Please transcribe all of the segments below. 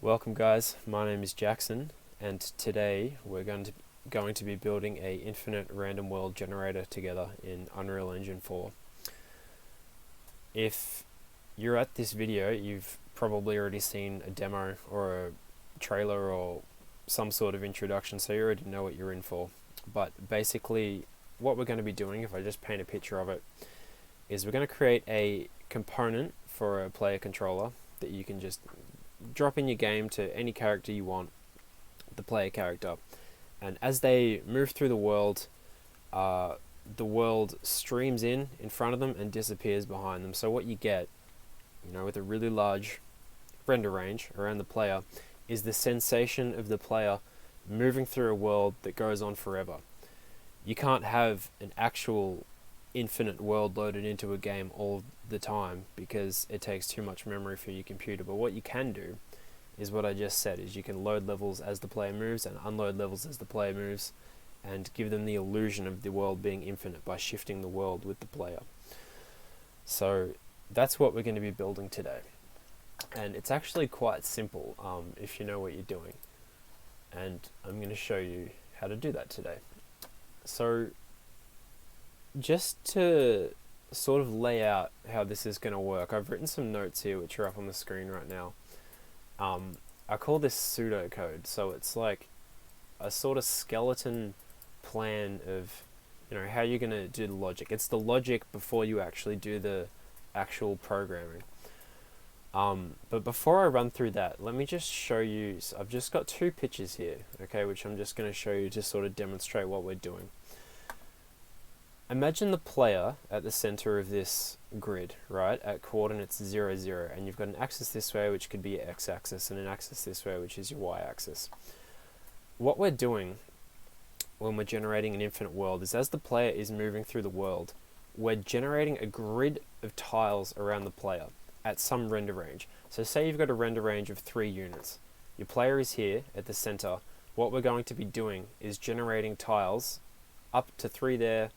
Welcome guys, my name is Jackson and today we're going to be building a infinite random world generator together in Unreal Engine 4. If you're at this video, you've probably already seen a demo or a trailer or some sort of introduction, so you already know what you're in for. But basically what we're going to be doing, if I just paint a picture of it, is we're going to create a component for a player controller that you can just drop in your game to any character you want, the player character, and as they move through the world streams in front of them and disappears behind them. So what you get, with a really large render range around the player, is the sensation of the player moving through a world that goes on forever. You can't have an actual infinite world loaded into a game all the time because it takes too much memory for your computer. But what you can do is what I just said, is you can load levels as the player moves and unload levels as the player moves and give them the illusion of the world being infinite by shifting the world with the player. So that's what we're going to be building today, and it's actually quite simple if you know what you're doing, and I'm going to show you how to do that today. So just to sort of lay out how this is going to work, I've written some notes here which are up on the screen right now. I call this pseudocode, so it's like a sort of skeleton plan of how you're going to do the logic. It's the logic before you actually do the actual programming. But before I run through that, let me just show you, so I've just got two pictures here, okay, which I'm just going to show you to sort of demonstrate what we're doing. Imagine the player at the center of this grid, right, at coordinates 0, 0, and you've got an axis this way, which could be your x-axis, and an axis this way, which is your y-axis. What we're doing when we're generating an infinite world is, as the player is moving through the world, we're generating a grid of tiles around the player at some render range. So say you've got a render range of 3 units. Your player is here at the center. What we're going to be doing is generating tiles up to 3 there,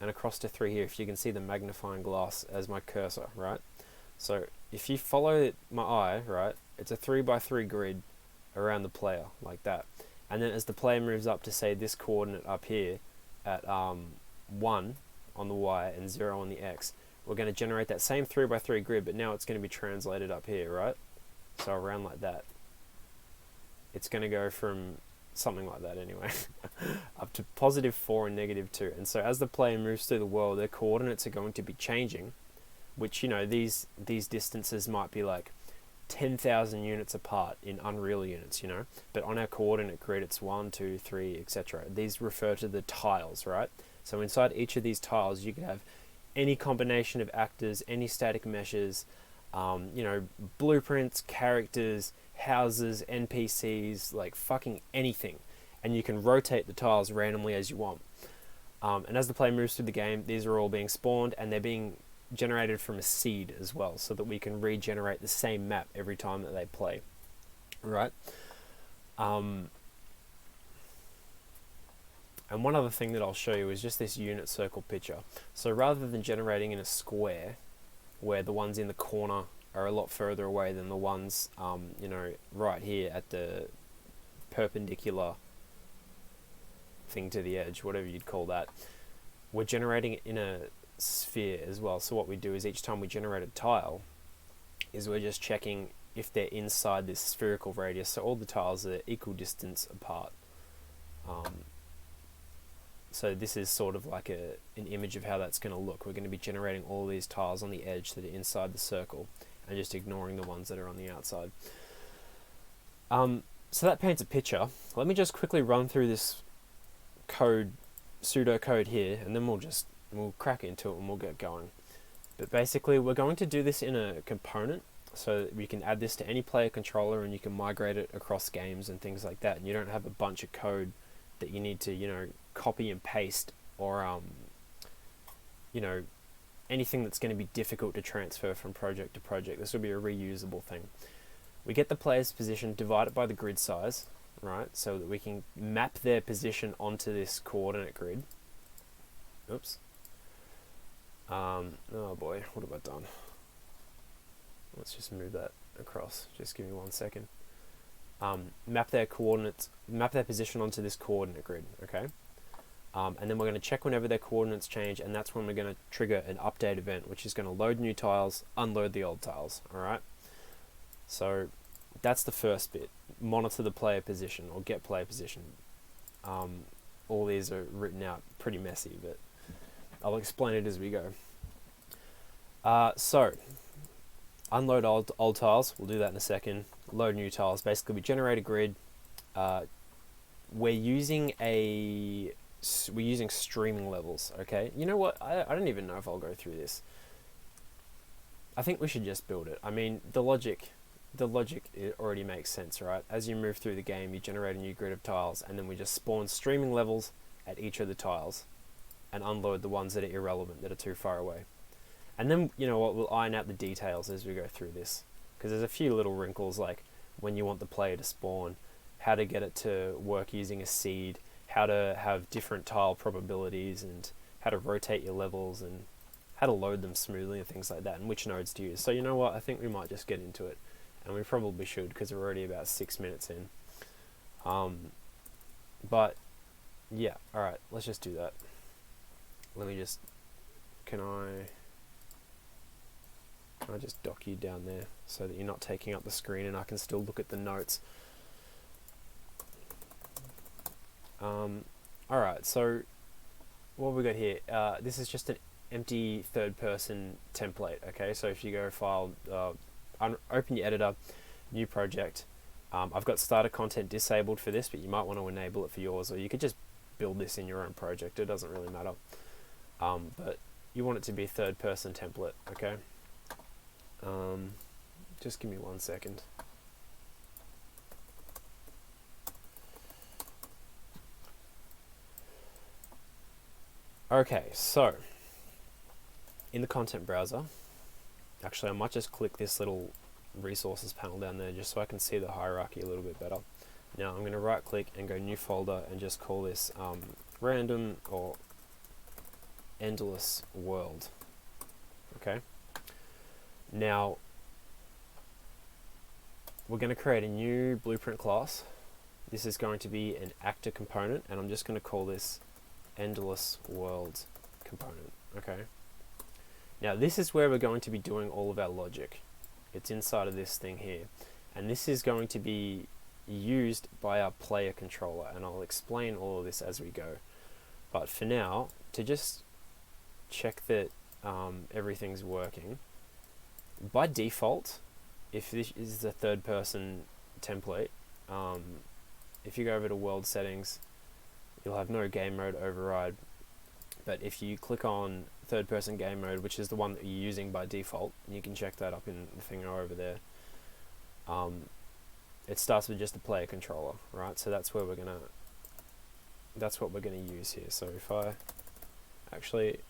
and across to 3 here, if you can see the magnifying glass as my cursor, right? So if you follow my eye, right, it's a 3 by 3 grid around the player, like that. And then as the player moves up to, say, this coordinate up here at 1 on the y and 0 on the x, we're going to generate that same 3 by 3 grid, but now it's going to be translated up here, right? So around like that. It's going to go from something like that anyway, up to +4 and -2. And so as the player moves through the world, their coordinates are going to be changing, which, these distances might be like 10,000 units apart in Unreal units, but on our coordinate grid it's 1, 2, 3, etc. These refer to the tiles, right? So inside each of these tiles you can have any combination of actors, any static meshes, blueprints, characters, houses, NPCs, like fucking anything, and you can rotate the tiles randomly as you want. And as the player moves through the game, these are all being spawned, and they're being generated from a seed as well, so that we can regenerate the same map every time that they play, right? And one other thing that I'll show you is just this unit circle picture. So rather than generating in a square, where the ones in the corner are a lot further away than the ones, right here at the perpendicular thing to the edge, whatever you'd call that, we're generating it in a sphere as well. So what we do is, each time we generate a tile, is we're just checking if they're inside this spherical radius. So all the tiles are equal distance apart. So this is sort of like an image of how that's going to look. We're going to be generating all these tiles on the edge that are inside the circle, and just ignoring the ones that are on the outside. So that paints a picture. Let me just quickly run through this pseudocode here, and then we'll crack into it and we'll get going. But basically we're going to do this in a component, so that we can add this to any player controller and you can migrate it across games and things like that, and you don't have a bunch of code that you need to copy and paste, or anything that's going to be difficult to transfer from project to project. This will be a reusable thing. We get the player's position, divide it by the grid size, right, so that we can map their position onto this coordinate grid. Oops. Oh boy, what have I done? Let's just move that across. Just give me 1 second. map their coordinates, map their position onto this coordinate grid, okay? And then we're going to check whenever their coordinates change, and that's when we're going to trigger an update event, which is going to load new tiles, unload the old tiles, alright? So that's the first bit. Monitor the player position, or get player position. All these are written out pretty messy, but I'll explain it as we go. So, unload old tiles, we'll do that in a second. Load new tiles. Basically, we generate a grid. We're using streaming levels, okay? You know what? I don't even know if I'll go through this. I think we should just build it. I mean, the logic it already makes sense, right? As you move through the game, you generate a new grid of tiles, and then we just spawn streaming levels at each of the tiles and unload the ones that are irrelevant, that are too far away. And then, you know what, we'll iron out the details as we go through this, because there's a few little wrinkles, like when you want the player to spawn, how to get it to work using a seed, how to have different tile probabilities, and how to rotate your levels, and how to load them smoothly and things like that, and which nodes to use. So you know what, I think we might just get into it, and we probably should, because we're already about 6 minutes in. But yeah, alright, let's just do that. Let me just, can I just dock you down there so that you're not taking up the screen and I can still look at the notes. Alright, so what have we got here? This is just an empty third person template, okay? So if you go file, open your editor, new project. I've got starter content disabled for this, but you might want to enable it for yours, or you could just build this in your own project. It doesn't really matter. But you want it to be a third person template, okay? Just give me 1 second. Okay, so in the content browser, actually I might just click this little resources panel down there just so I can see the hierarchy a little bit better. Now I'm going to right click and go new folder and just call this random or endless world. Okay. Now we're going to create a new blueprint class. This is going to be an actor component, and I'm just going to call this endless world component. Okay. Now this is where we're going to be doing all of our logic. It's inside of this thing here, and this is going to be used by our player controller, and I'll explain all of this as we go. But for now, to just check that everything's working, by default, if this is a third person template, if you go over to world settings, you'll have no game mode override. But if you click on third person game mode, which is the one that you're using by default, you can check that up in the thing over there. It starts with just the player controller, right? So that's where that's what we're gonna use here. So if I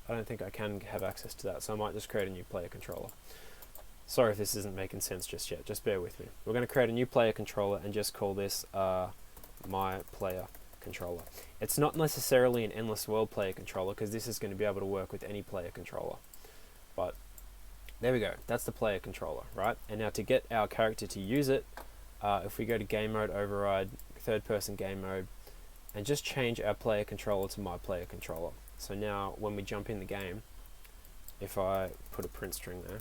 don't think I can have access to that, so I might just create a new player controller. Sorry if this isn't making sense just yet, just bear with me. We're going to create a new player controller and just call this my player controller. It's not necessarily an endless world player controller, because this is going to be able to work with any player controller. But there we go, that's the player controller, right? And now to get our character to use it, if we go to game mode override, third person game mode, and just change our player controller to my player controller. So now when we jump in the game, if I put a print string there,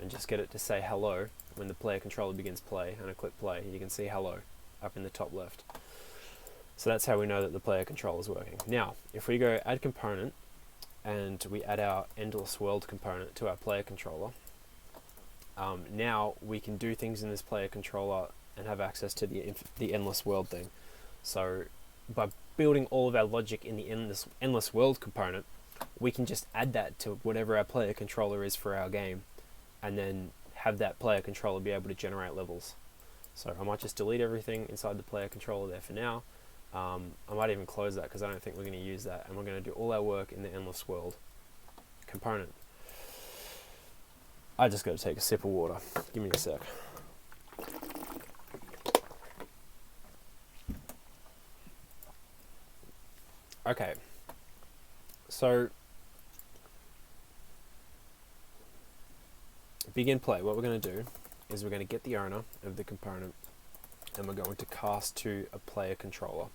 and just get it to say hello when the player controller begins play, and I click play, you can see hello up in the top left. So that's how we know that the player controller is working. Now, if we go add component, and we add our endless world component to our player controller, now we can do things in this player controller and have access to the endless world thing. So by building all of our logic in the endless world component, we can just add that to whatever our player controller is for our game, and then have that player controller be able to generate levels. So I might just delete everything inside the player controller there for now. I might even close that because I don't think we're going to use that, and we're going to do all our work in the endless world component. I just got to take a sip of water. Give me a sec. Okay, so begin play. What we're going to do is we're going to get the owner of the component, and we're going to cast to a player controller.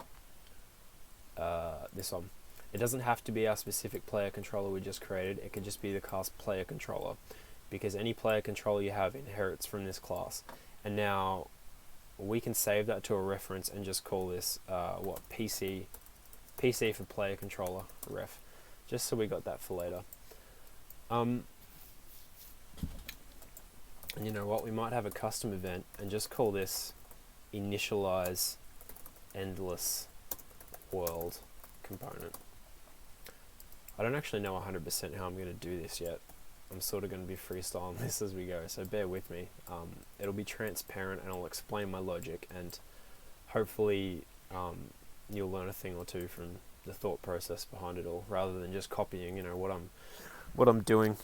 This one. It doesn't have to be our specific player controller we just created. It can just be the cast player controller, because any player controller you have inherits from this class. And now we can save that to a reference and just call this PC for player controller ref, just so we got that for later. And you know what, we might have a custom event and just call this initialize endless world component. I don't actually know 100% how I'm going to do this yet. I'm sort of going to be freestyling this as we go, so bear with me. It'll be transparent and I'll explain my logic, and hopefully you'll learn a thing or two from the thought process behind it all, rather than just copying, you know, what I'm doing.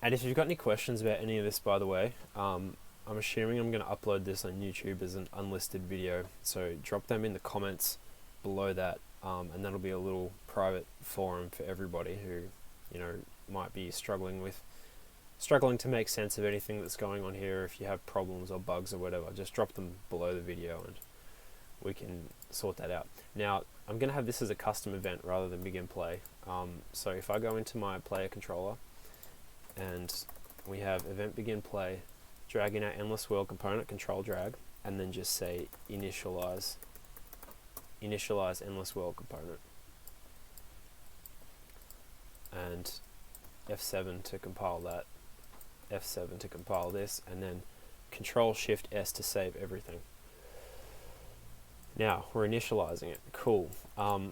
And if you've got any questions about any of this, by the way, I'm assuming I'm going to upload this on YouTube as an unlisted video, so drop them in the comments below that, and that'll be a little private forum for everybody who, you know, might be struggling to make sense of anything that's going on here. If you have problems or bugs or whatever, just drop them below the video and we can sort that out. Now, I'm going to have this as a custom event rather than begin play. So if I go into my player controller and we have event begin play, drag in our endless world component, control drag, and then just say initialize endless world component, and F7 to compile that, F7 to compile this, and then Control Shift S to save everything. Now we're initializing it. Cool.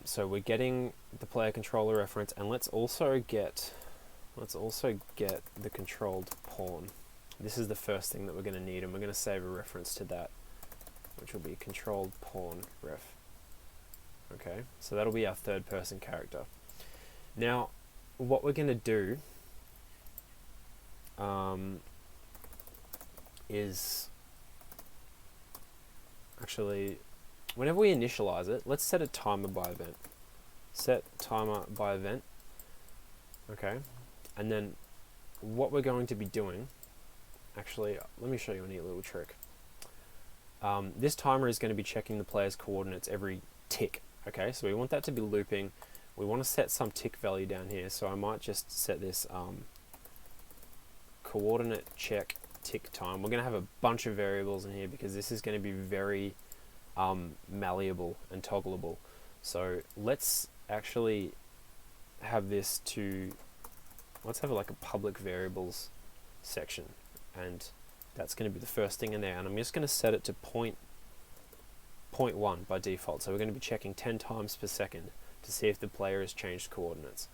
So we're getting the player controller reference, and let's also get the controlled pawn. This is the first thing that we're going to need, and we're going to save a reference to that, which will be controlled pawn ref. Okay, so that'll be our third person character. Now, what we're going to do is actually, whenever we initialize it, let's set a timer by event. Set timer by event. Okay, and then what we're going to be doing, actually, let me show you a neat little trick. This timer is going to be checking the player's coordinates every tick. Okay, so we want that to be looping. We want to set some tick value down here, so I might just set this coordinate check tick time. We're going to have a bunch of variables in here because this is going to be very malleable and toggleable. So let's actually have this let's have like a public variables section, and that's going to be the first thing in there, and I'm just going to set it to 0.1 by default. So we're going to be checking 10 times per second to see if the player has changed coordinates.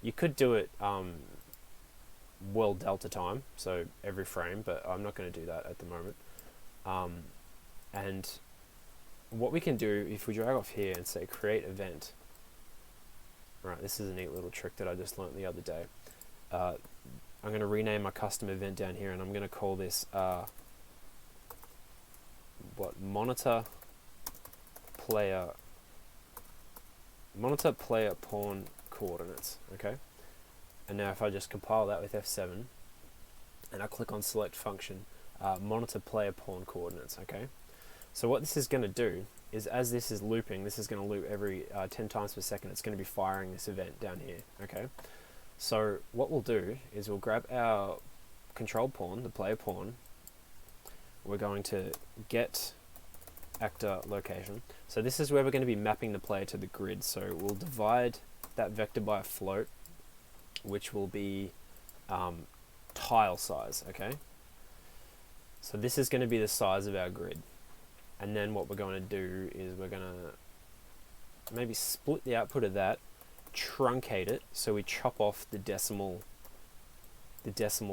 You could do it world delta time, so every frame, but I'm not going to do that at the moment. And what we can do, if we drag off here and say create event, right, this is a neat little trick that I just learned the other day. I'm going to rename my custom event down here, and I'm going to call this monitor player pawn coordinates. Okay, and now if I just compile that with F7 and I click on select function, monitor player pawn coordinates. Okay, so what this is going to do is, as this is looping, this is going to loop every 10 times per second. It's going to be firing this event down here. Okay, so what we'll do is we'll grab our control pawn, the player pawn. We're going to get actor location. So this is where we're going to be mapping the player to the grid. So we'll divide that vector by a float, which will be tile size. Okay, so this is going to be the size of our grid, and then what we're going to do is we're going to maybe split the output of that, truncate it, so we chop off the decimal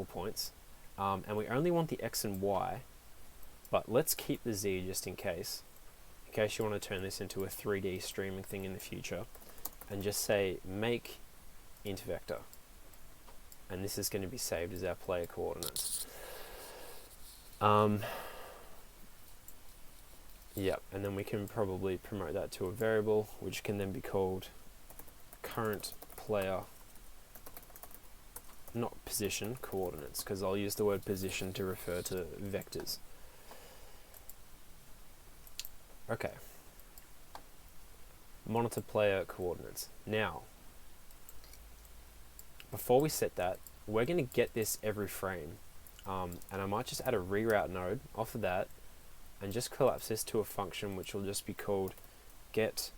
points, and we only want the x and y, but let's keep the z just in case you want to turn this into a 3D streaming thing in the future, and just say make int vector, and this is going to be saved as our player coordinates. Yep, and then we can probably promote that to a variable, which can then be called current player not position, coordinates, because I'll use the word position to refer to vectors. Okay. Monitor player coordinates. Now, before we set that, we're going to get this every frame. And I might just add a reroute node off of that and just collapse this to a function which will just be called get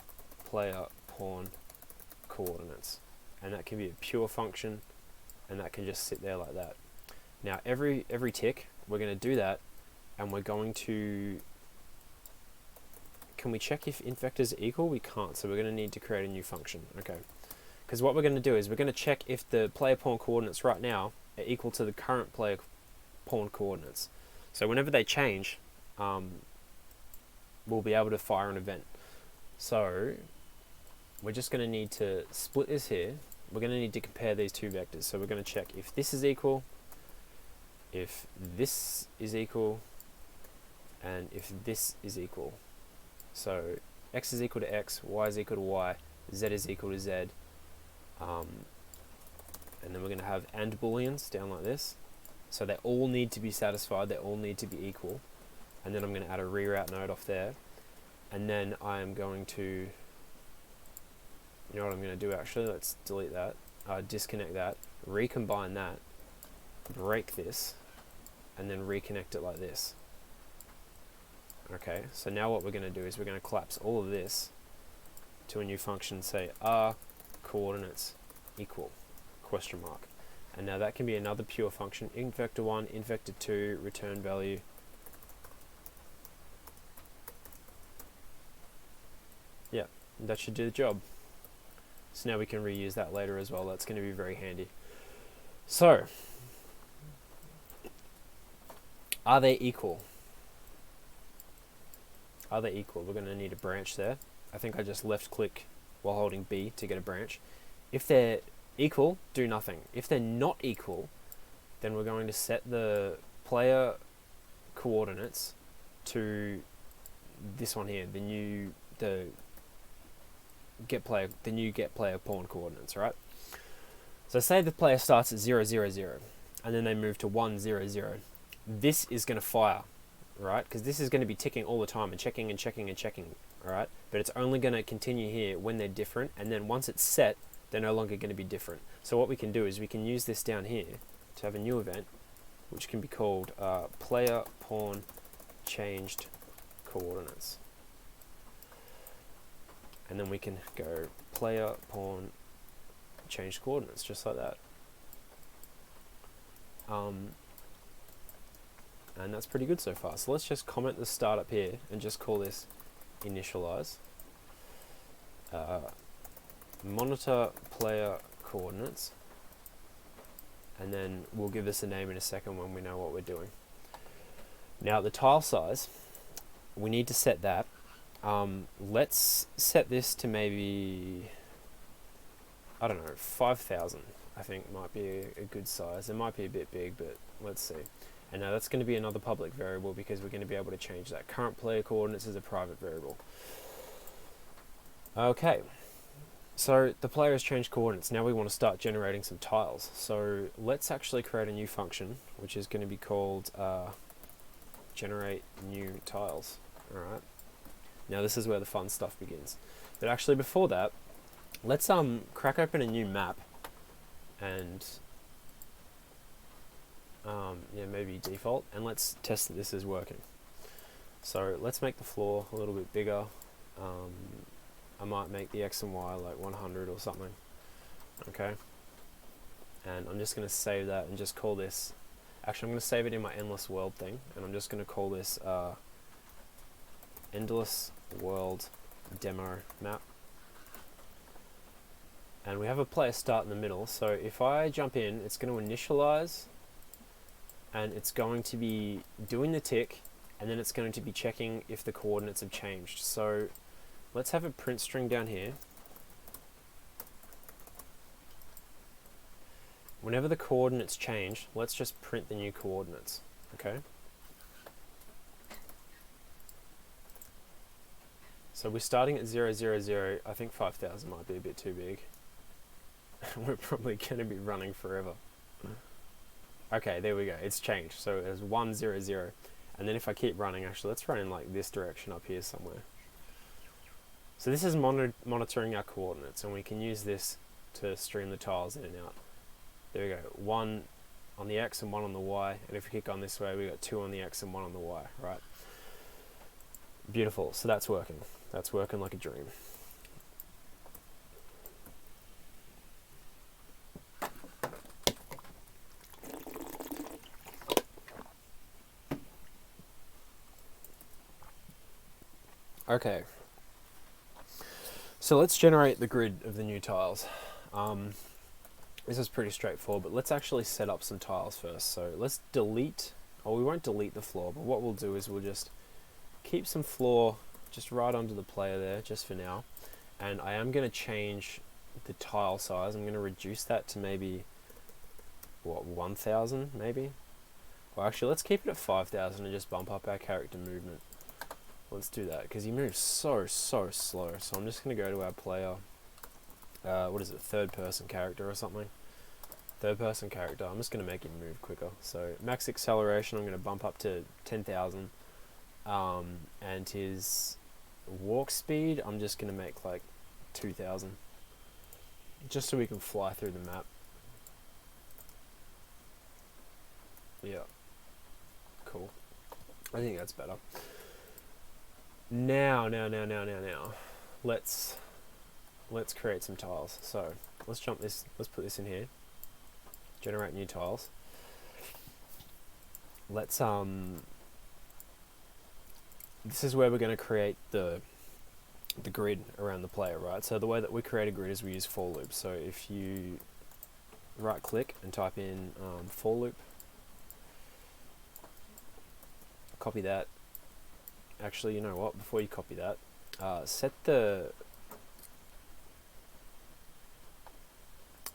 player pawn coordinates. And that can be a pure function, and that can just sit there like that. Now every tick, we're going to do that, and we're going to, can we check if int vectors are equal? We can't, so we're going to need to create a new function. Okay. Because what we're going to do is we're going to check if the player pawn coordinates right now are equal to the current player pawn coordinates. So whenever they change, we'll be able to fire an event. So we're just going to need to split this here. We're going to need to compare these two vectors. So we're going to check if this is equal, if this is equal, and if this is equal. So x is equal to x, y is equal to y, z is equal to z. And then we're going to have and booleans down like this. So they all need to be satisfied, they all need to be equal. And then I'm going to add a reroute node off there. And then I am going to, you know what I'm going to do actually, let's delete that, disconnect that, recombine that, break this, and then reconnect it like this. Okay, so now what we're going to do is we're going to collapse all of this to a new function, say r coordinates equal, question mark. And now that can be another pure function, int vector 1, int vector 2, return value. Yeah, that should do the job. So now we can reuse that later as well. That's going to be very handy. So, are they equal? Are they equal? We're going to need a branch there. I think I just left click while holding B to get a branch. If they're equal, do nothing. If they're not equal, then we're going to set the player coordinates to this one here, the new get player pawn coordinates, right? So say the player starts at 0, 0, 0, and then they move to 1, 0, 0. This is going to fire, right? Because this is going to be ticking all the time and checking and checking and checking, right? But it's only going to continue here when they're different, and then once it's set, they're no longer going to be different. So what we can do is we can use this down here to have a new event, which can be called player pawn changed coordinates. And then we can go player pawn changed coordinates, just like that. And that's pretty good so far. So let's just comment the start up here and just call this initialize. Monitor player coordinates, and then we'll give this a name in a second when we know what we're doing. Now the tile size, we need to set that. Let's set this to maybe, I don't know, 5,000 I think might be a good size. It might be a bit big, but let's see. And now that's going to be another public variable because we're going to be able to change that. Current player coordinates is a private variable. Okay. So the player has changed coordinates. Now we want to start generating some tiles. So let's actually create a new function, which is going to be called generate new tiles. All right. Now this is where the fun stuff begins. But actually before that, let's crack open a new map, and yeah, maybe default, and let's test that this is working. So let's make the floor a little bit bigger. I might make the X and Y like 100 or something. Okay. And I'm just going to save that and just call this, actually I'm going to save it in my endless world thing, and I'm just going to call this endless world demo map. And we have a player start in the middle, so if I jump in, it's going to initialize, and it's going to be doing the tick, and then it's going to be checking if the coordinates have changed. So let's have a print string down here. Whenever the coordinates change, let's just print the new coordinates, okay? So we're starting at 0, 0, 0. I think 5,000 might be a bit too big. We're probably going to be running forever. Okay, there we go. It's changed. So it's 1, 0, 0. And then if I keep running, actually, let's run in like this direction up here somewhere. So this is monitoring our coordinates, and we can use this to stream the tiles in and out. There we go. 1 on the X and 1 on the Y. And if we kick on this way, we got 2 on the X and 1 on the Y, right? Beautiful. So that's working. That's working like a dream. Okay. So let's generate the grid of the new tiles. This is pretty straightforward, but let's actually set up some tiles first. So let's delete, or we won't delete the floor, but what we'll do is we'll just keep some floor just right under the player there, just for now. And I am going to change the tile size. I'm going to reduce that to maybe, what, 1,000 maybe? Well, actually, let's keep it at 5,000 and just bump up our character movement. Let's do that, because he moves so slow. So I'm just going to go to our player, what is it, third person character or something? Third person character. I'm just going to make him move quicker. So max acceleration, I'm going to bump up to 10,000. And his walk speed, I'm just going to make like 2,000. Just so we can fly through the map. Yeah. Cool. I think that's better. Now. Let's create some tiles. So let's put this in here. Generate new tiles. Let's this is where we're going to create the grid around the player, right? So the way that we create a grid is we use for loops. So if you right click and type in for loop, copy that. Actually, you know what, before you copy that, we're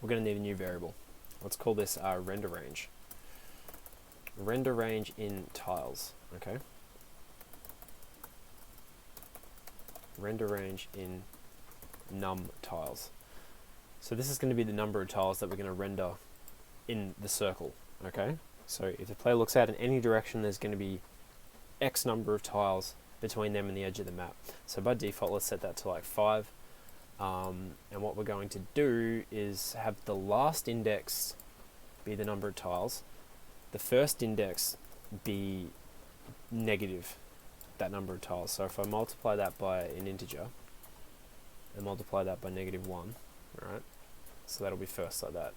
going to need a new variable. Let's call this render range. Render range in tiles, okay? Render range in num tiles. So this is going to be the number of tiles that we're going to render in the circle, okay? So if the player looks out in any direction, there's going to be X number of tiles between them and the edge of the map. So by default, let's set that to like 5. And what we're going to do is have the last index be the number of tiles, the first index be negative that number of tiles. So if I multiply that by an integer and multiply that by -1, right? So that'll be first like that.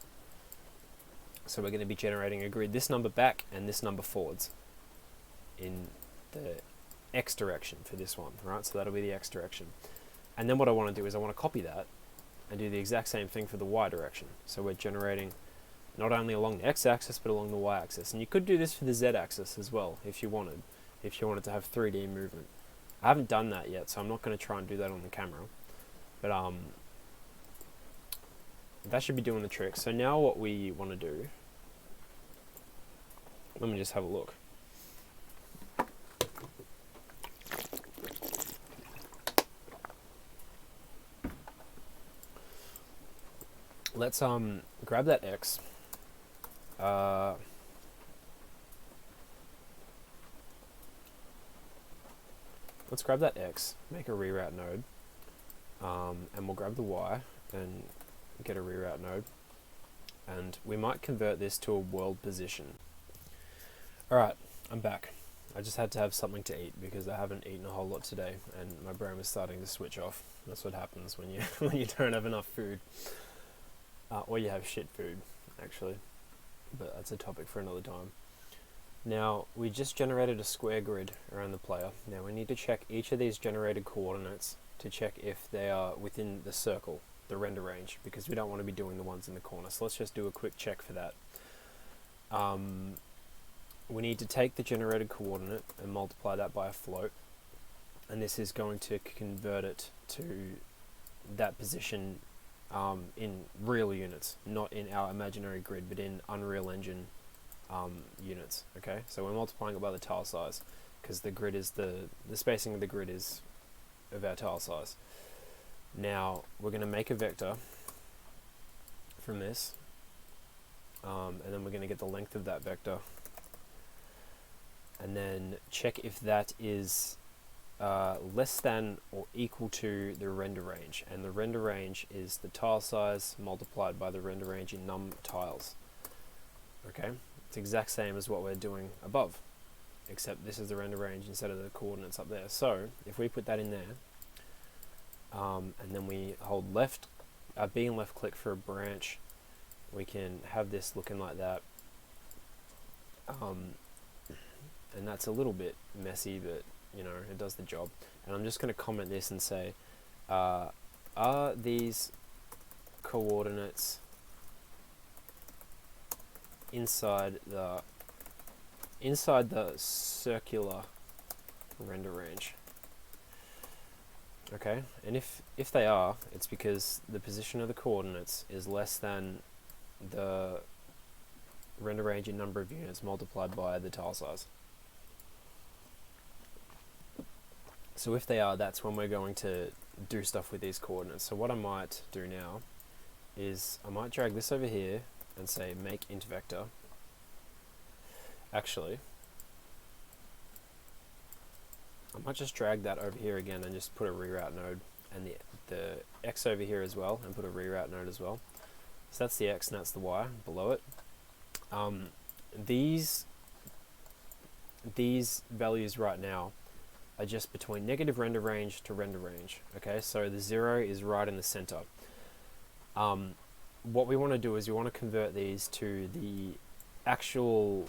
So we're going to be generating a grid, this number back and this number forwards in the X direction for this one, right? So that'll be the X direction. And then what I want to do is I want to copy that and do the exact same thing for the Y direction. So we're generating not only along the X axis, but along the Y axis. And you could do this for the Z axis as well, if you wanted to have 3D movement. I haven't done that yet, so I'm not going to try and do that on the camera. But that should be doing the trick. So now what we want to do, let me just have a look. Let's grab that X. Let's grab that X, make a reroute node, and we'll grab the Y and get a reroute node, and we might convert this to a world position. Alright, I'm back. I just had to have something to eat because I haven't eaten a whole lot today and my brain was starting to switch off. That's what happens when you when you don't have enough food. Or you have shit food, actually. But that's a topic for another time. Now, we just generated a square grid around the player. Now we need to check each of these generated coordinates to check if they are within the circle, the render range, because we don't want to be doing the ones in the corner. So let's just do a quick check for that. We need to take the generated coordinate and multiply that by a float. And this is going to convert it to that position in real units, not in our imaginary grid, but in Unreal Engine units. Okay, so we're multiplying it by the tile size because the grid is the spacing of the grid is of our tile size. Now we're going to make a vector from this, and then we're going to get the length of that vector, and then check if that is less than or equal to the render range, and the render range is the tile size multiplied by the render range in num tiles. Okay, it's the exact same as what we're doing above, except this is the render range instead of the coordinates up there. So if we put that in there, and then we hold B and left click for a branch, we can have this looking like that. And that's a little bit messy, but you know, it does the job. And I'm just going to comment this and say, are these coordinates inside the circular render range? Okay, and if they are, it's because the position of the coordinates is less than the render range in number of units multiplied by the tile size. So if they are, that's when we're going to do stuff with these coordinates. So what I might do now is I might drag this over here and say make int vector. Actually, I might just drag that over here again and just put a reroute node, and the x over here as well, and put a reroute node as well. So that's the x and that's the y below it. These values right now are just between negative render range to render range. Okay, so the 0 is right in the center. What we want to do is we want to convert these to the actual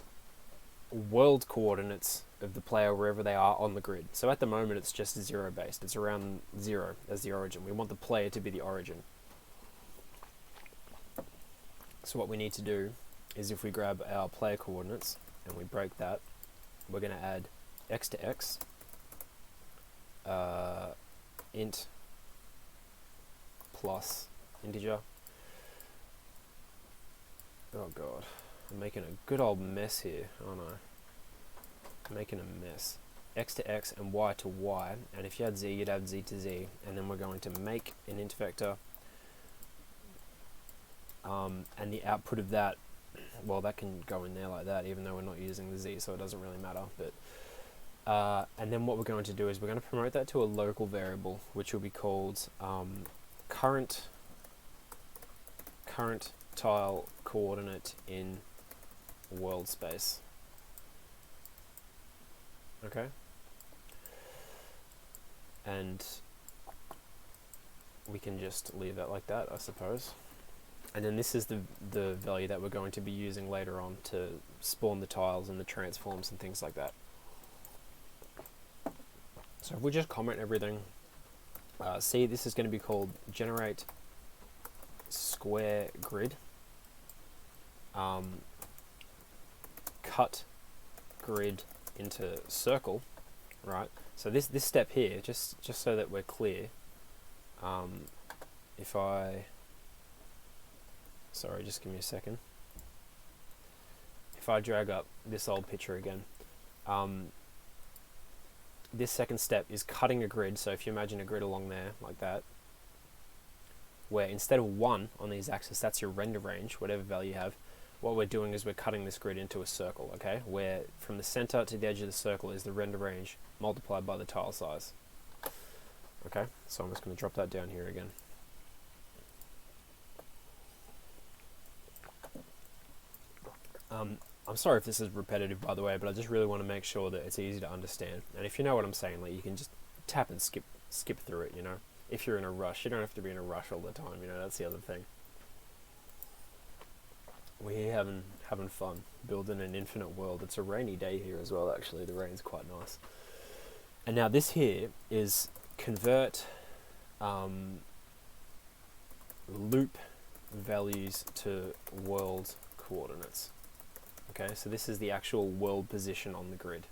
world coordinates of the player wherever they are on the grid. So at the moment it's just 0 based. It's around 0 as the origin. We want the player to be the origin. So what we need to do is if we grab our player coordinates and we break that, we're going to add x to x, int plus integer. Oh god, I'm making a good old mess here, aren't I? I'm making a mess. X to x and y to y, and if you had z, you'd have z to z, and then we're going to make an int vector, and the output of that, well, that can go in there like that, even though we're not using the z, so it doesn't really matter. But and then what we're going to do is we're going to promote that to a local variable, which will be called current tile coordinate in world space. Okay, and we can just leave that like that, I suppose. And then this is the value that we're going to be using later on to spawn the tiles and the transforms and things like that. So if we just comment everything, see, this is going to be called generate square grid, cut grid into circle, right? So this step here, just so that we're clear, if I, sorry, just give me a second. If I drag up this old picture again, this second step is cutting a grid. So if you imagine a grid along there like that, where instead of 1 on these axes, that's your render range, whatever value you have, what we're doing is we're cutting this grid into a circle, okay? Where from the center to the edge of the circle is the render range multiplied by the tile size. Okay, so I'm just going to drop that down here again. I'm sorry if this is repetitive, by the way, but I just really want to make sure that it's easy to understand. And if you know what I'm saying, like, you can just tap and skip through it, you know? If you're in a rush, you don't have to be in a rush all the time, you know, that's the other thing. We're having fun building an infinite world. It's a rainy day here as well, actually. The rain's quite nice. And now this here is convert loop values to world coordinates. Okay, so this is the actual world position on the grid.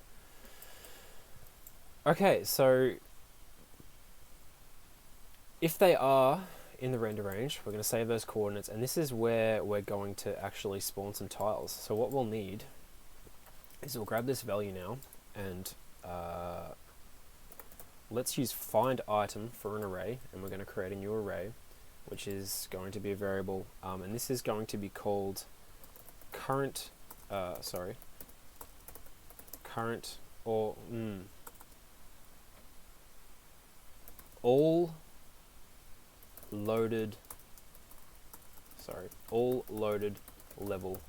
Okay, so if they are in the render range, we're going to save those coordinates, and this is where we're going to actually spawn some tiles. So what we'll need is we'll grab this value now, and let's use find item for an array, and we're going to create a new array, which is going to be a variable, and this is going to be called current, current or all loaded level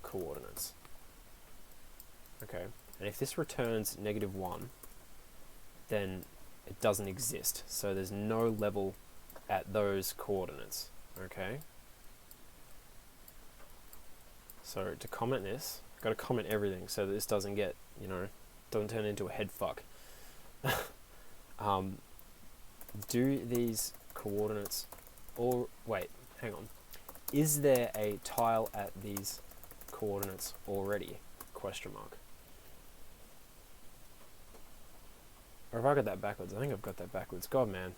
coordinates. Okay, and if this returns -1, then it doesn't exist. So there's no level at those coordinates. Okay. So to comment this, I've got to comment everything so that this doesn't get, doesn't turn into a head fuck. Do these coordinates, or wait, hang on. Is there a tile at these coordinates already? Question mark. Or have I got that backwards? I think I've got that backwards. God, man.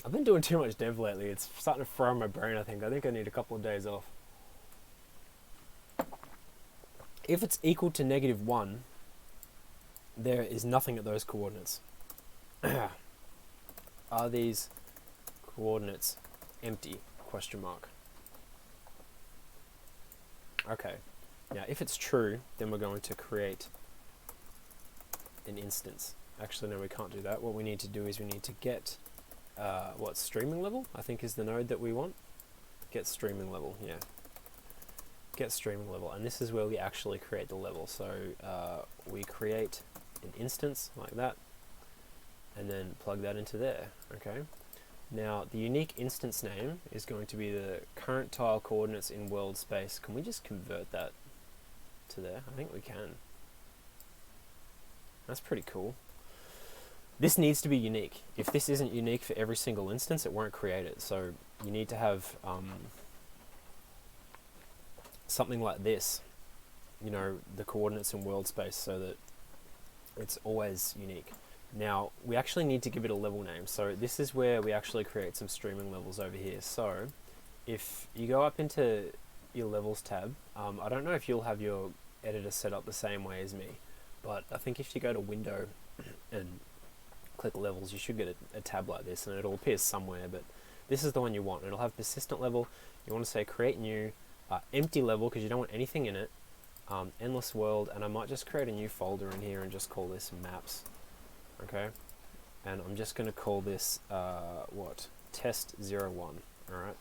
I've been doing too much dev lately. It's starting to fry my brain, I think. I think I need a couple of days off. If it's equal to -1, there is nothing at those coordinates. Are these coordinates empty? Question mark. Okay. Now, if it's true, then we're going to create an instance. Actually, no, we can't do that. What we need to do is we need to get, streaming level, I think is the node that we want. Get streaming level, yeah. Get streaming level, and this is where we actually create the level. So we create an instance like that, and then plug that into there, okay? Now, the unique instance name is going to be the current tile coordinates in world space. Can we just convert that to there? I think we can. That's pretty cool. This needs to be unique. If this isn't unique for every single instance, it won't create it. So you need to have something like this, the coordinates in world space, so that it's always unique. Now, we actually need to give it a level name. So this is where we actually create some streaming levels over here. So if you go up into your levels tab, I don't know if you'll have your editor set up the same way as me, but I think if you go to window and click levels, you should get a tab like this, and it'll appear somewhere, but this is the one you want. It'll have persistent level. You want to say create new, empty level, because you don't want anything in it, endless world, and I might just create a new folder in here and just call this maps. Okay, and I'm just going to call this test01. Alright,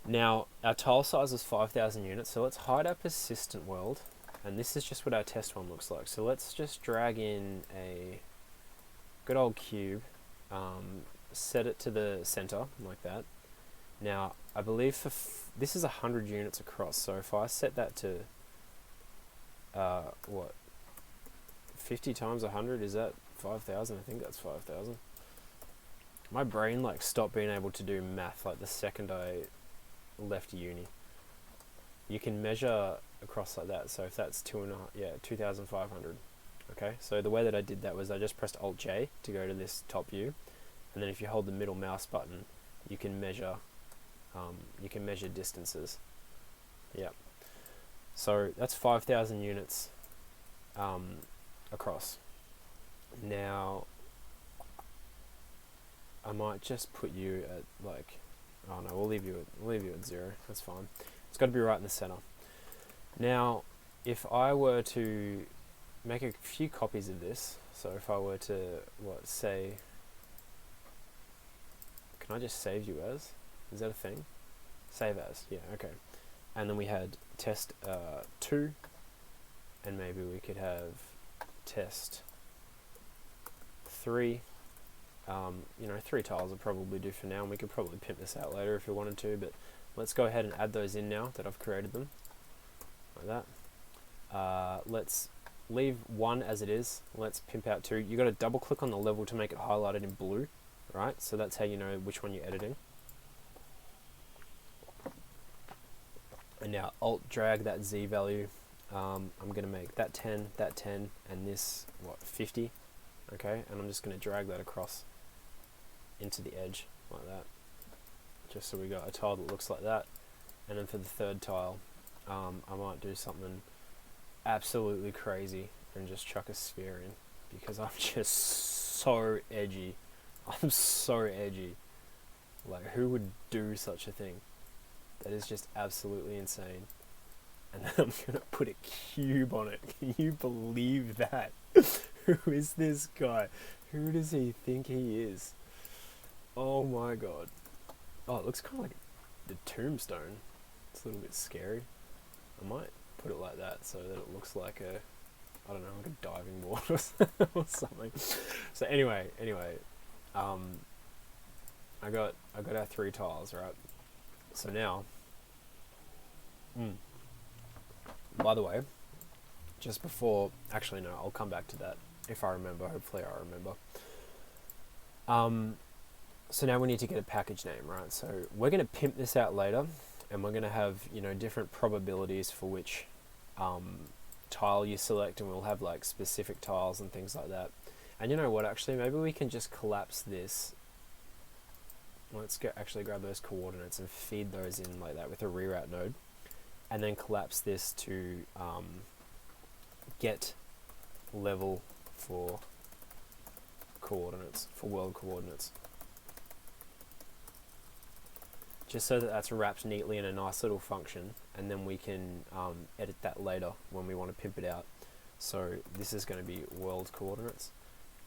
now our tile size is 5,000 units, so let's hide our persistent world, and this is just what our test one looks like. So let's just drag in a good old cube, set it to the center like that. Now I believe this is 100 units across, so if I set that to 50 times 100, is that 5,000? I think that's 5,000. My brain stopped being able to do math the second I left uni. You can measure across like that, so if that's 2,500. Okay, so the way that I did that was I just pressed Alt J to go to this top view, and then if you hold the middle mouse button, you can measure distances. Yeah, so that's 5,000 units across. Now I might just put you at oh no, we'll leave you at 0. That's fine. It's got to be right in the center. Now, if I were to make a few copies of this, so if I were to say, can I just save you as? Is that a thing? Save as, yeah, okay. And then we had test 2, and maybe we could have test 3. 3 tiles will probably do for now, and we could probably pimp this out later if we wanted to, but let's go ahead and add those in now that I've created them, like that. Let's leave 1 as it is. Let's pimp out 2. You got to double click on the level to make it highlighted in blue, right? So that's how you know which one you're editing. And now Alt drag that Z value. I'm going to make that 10, and this 50. Okay, and I'm just going to drag that across into the edge like that, just so we got a tile that looks like that. And then for the third tile, I might do something absolutely crazy and just chuck a sphere in, because I'm just so edgy. I'm so edgy. Who would do such a thing? That is just absolutely insane. And then I'm going to put a cube on it. Can you believe that? Who is this guy? Who does he think he is? Oh my god. Oh, it looks kind of like the tombstone. It's a little bit scary. I might put it like that so that it looks like a, I don't know, like a diving board or something. So anyway, I got our 3 tiles, right? So now, by the way, just before, actually no, I'll come back to that if I remember. Hopefully I remember. So now we need to get a package name, right? So we're going to pimp this out later, and we're going to have, you know, different probabilities for which tile you select, and we'll have like specific tiles and things like that. And you know what, actually, maybe we can just collapse this. Let's go actually grab those coordinates and feed those in like that with a reroute node, and then collapse this to get level for coordinates, for world coordinates. Just so that that's wrapped neatly in a nice little function, and then we can edit that later when we want to pimp it out. So this is going to be world coordinates,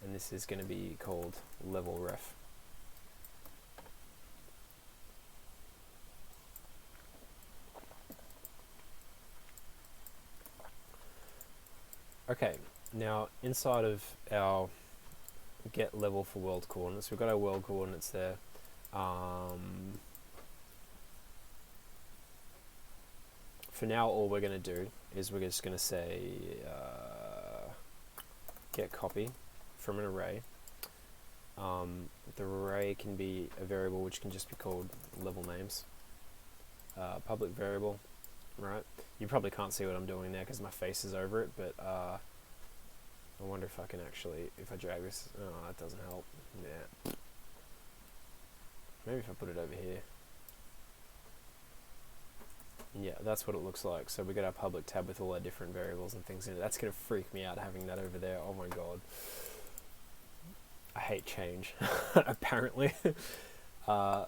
and this is going to be called level ref. Okay, now inside of our get level for world coordinates, we've got our world coordinates there. For now, all we're going to do is we're just going to say get copy from an array. The array can be a variable which can just be called level names. Public variable, right? You probably can't see what I'm doing there because my face is over it, but I wonder if I can actually, if I drag this, oh, that doesn't help. Yeah. Maybe if I put it over here. Yeah, that's what it looks like. So we got our public tab with all our different variables and things in it. That's going to freak me out having that over there. Oh my god. I hate change, apparently. Oh,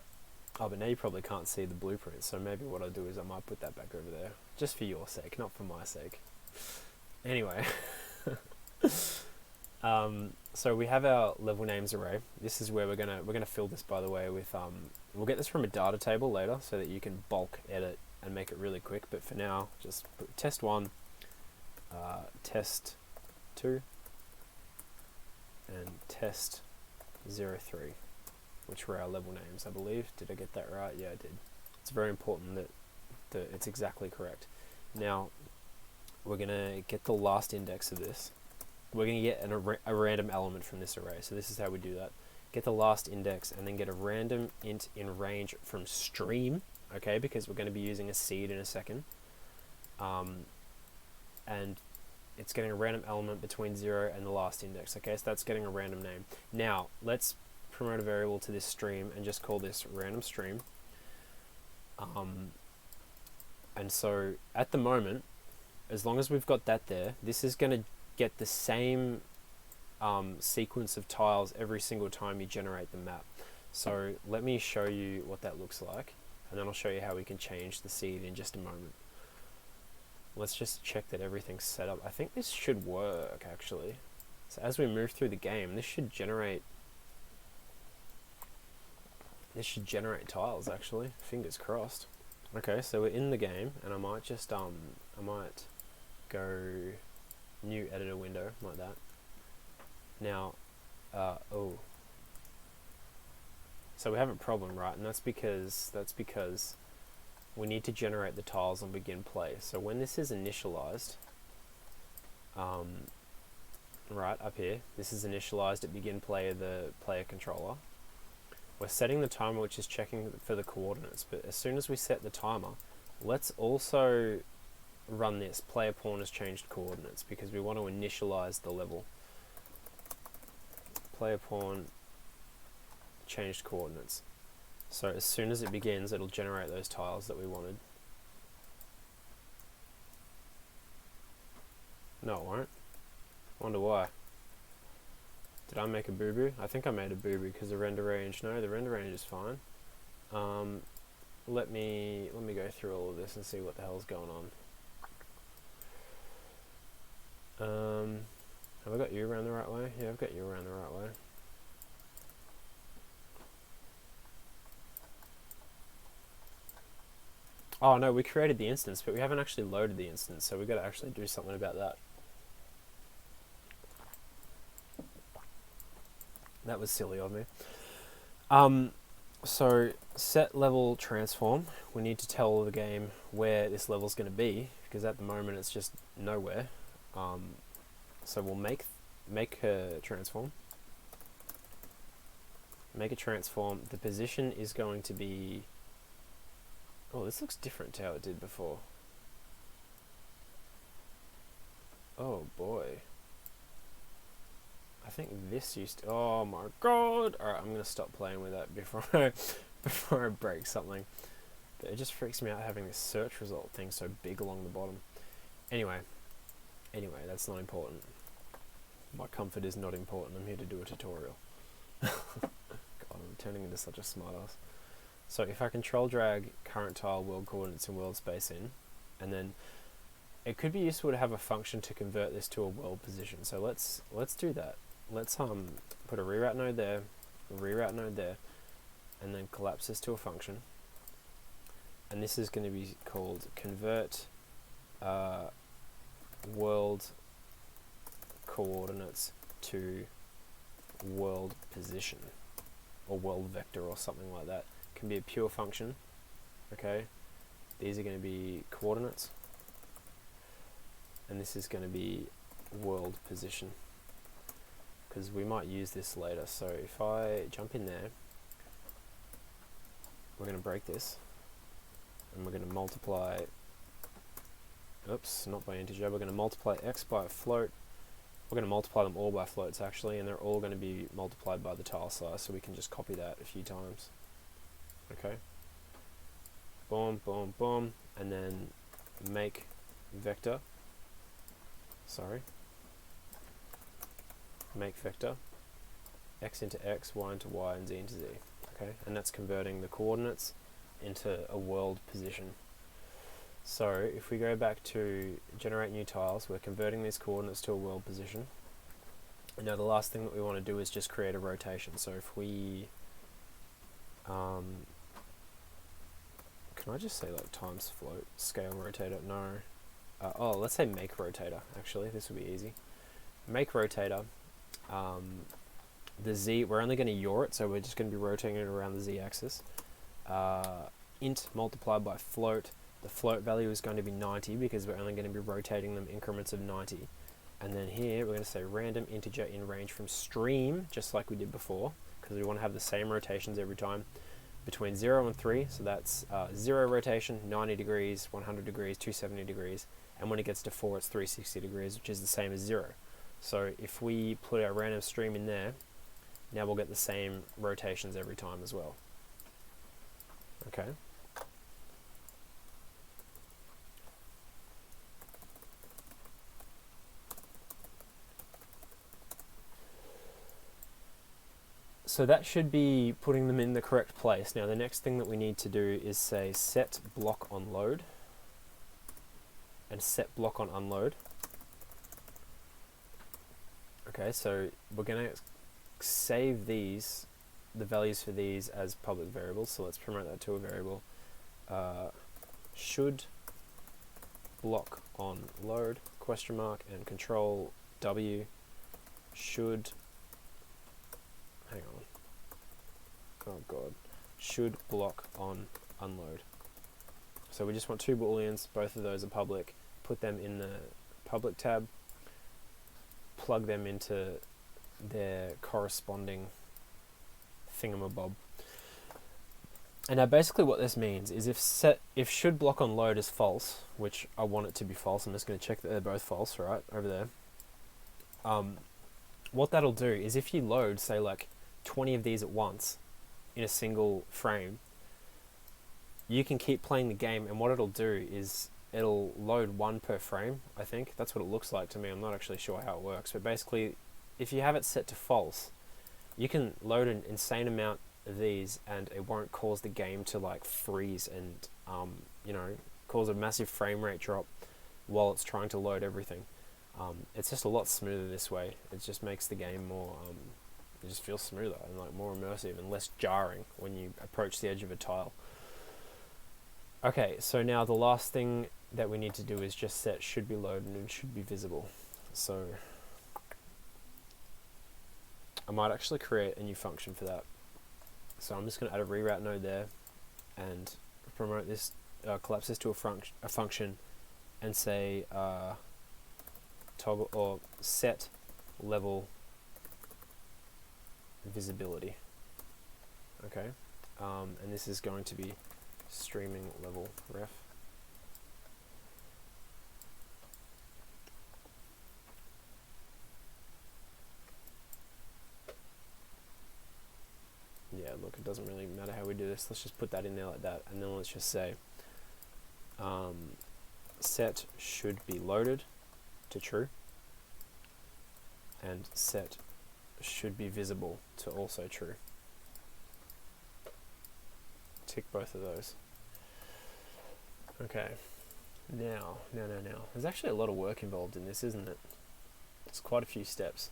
but now you probably can't see the blueprint, so maybe what I'll do is I might put that back over there. Just for your sake, not for my sake. Anyway. So we have our level names array. This is where we're gonna fill this, by the way, with we'll get this from a data table later so that you can bulk edit and make it really quick, but for now just put test 1, test 2 and test 03, which were our level names, I believe. Did I get that right? Yeah, I did. It's very important that it's exactly correct. Now we're gonna get the last index of this. We're going to get a random element from this array. So this is how we do that. Get the last index and then get a random int in range from stream, okay, because we're going to be using a seed in a second. And it's getting a random element between 0 and the last index, okay, so that's getting a random name. Now, let's promote a variable to this stream and just call this random stream. And so at the moment, as long as we've got that there, this is going to get the same sequence of tiles every single time you generate the map. So let me show you what that looks like, and then I'll show you how we can change the seed in just a moment. Let's just check that everything's set up. I think this should work, actually. So as we move through the game, this should generate tiles, actually. Fingers crossed. Okay, so we're in the game, and I might just I might go new editor window like that. Now, so we have a problem, right? And that's because we need to generate the tiles on begin play. So when this is initialized, right up here, this is initialized at begin play of the player controller. We're setting the timer, which is checking for the coordinates. But as soon as we set the timer, let's also run this player pawn has changed coordinates, because we want to initialize the level. Player pawn changed coordinates. So as soon as it begins, it'll generate those tiles that we wanted. No, it won't. Wonder why. Did I make a boo-boo? I think I made a boo-boo because the render range, no, the render range is fine. let me go through all of this and see what the hell's going on. Have I got you around the right way? Yeah, I've got you around the right way. Oh no, we created the instance, but we haven't actually loaded the instance, so we've got to actually do something about that. That was silly of me. So set level transform. We need to tell the game where this level's going to be, because at the moment it's just nowhere. So we'll make a transform. Make a transform. The position is going to be... Oh, this looks different to how it did before. Oh boy. I think this used to... Oh my god! Alright, I'm going to stop playing with that before I break something. But it just freaks me out having this search result thing so big along the bottom. Anyway, that's not important. My comfort is not important. I'm here to do a tutorial. God, I'm turning into such a smartass. So if I control drag current tile, world coordinates and world space in, and then it could be useful to have a function to convert this to a world position. So let's do that. Let's put a reroute node there, a reroute node there, and then collapse this to a function. And this is going to be called convert world coordinates to world position, or world vector, or something like that. It can be a pure function. Okay, these are going to be coordinates, and this is going to be world position, because we might use this later. So if I jump in there, we're going to break this, and we're going to multiply, oops, not by integer, we're going to multiply x by a float. We're going to multiply them all by floats actually, and they're all going to be multiplied by the tile size, so we can just copy that a few times. Okay, boom, boom, boom, and then make vector, make vector, x into x, y into y, and z into z. Okay, and that's converting the coordinates into a world position. So if we go back to generate new tiles, we're converting these coordinates to a world position. And now the last thing that we want to do is just create a rotation. So if we, can I just say like times float, scale rotator? No. Oh, let's say make rotator, actually. This will be easy. Make rotator. The z, we're only going to yaw it, so we're just going to be rotating it around the z-axis. Int multiplied by float. The float value is going to be 90 because we're only going to be rotating them increments of 90. And then here we're going to say random integer in range from stream, just like we did before, because we want to have the same rotations every time, between 0 and 3. So that's 0 rotation, 90 degrees, 100 degrees, 270 degrees. And when it gets to 4, it's 360 degrees, which is the same as 0. So if we put our random stream in there, now we'll get the same rotations every time as well. Okay. So that should be putting them in the correct place. Now the next thing that we need to do is say set block on load and set block on unload. Okay, so we're going to save these, the values for these, as public variables. So let's promote that to a variable. Should block on load, question mark, and control W should, hang on, oh god, should block on unload. So we just want two booleans, both of those are public, put them in the public tab, plug them into their corresponding thingamabob. And now basically what this means is if should block on load is false, which I want it to be false, I'm just going to check that they're both false, right, over there. What that'll do is if you load, say like 20 of these at once in a single frame, you can keep playing the game, and what it'll do is it'll load one per frame, I think. That's what it looks like to me. I'm not actually sure how it works, but basically if you have it set to false, you can load an insane amount these, and it won't cause the game to like freeze and you know, cause a massive frame rate drop while it's trying to load everything. It's just a lot smoother this way. It just makes the game more it just feels smoother and like more immersive and less jarring when you approach the edge of a tile. Okay, so now the last thing that we need to do is just set should be loaded and should be visible. So I might actually create a new function for that. So I'm just going to add a reroute node there and promote this, collapse this to a function, and say toggle or set level visibility. Okay, and this is going to be streaming level ref. Yeah, look, it doesn't really matter how we do this. Let's just put that in there like that, and then let's just say set should be loaded to true, and set should be visible to also true. Tick both of those. Okay, now. There's actually a lot of work involved in this, isn't it? It's quite a few steps.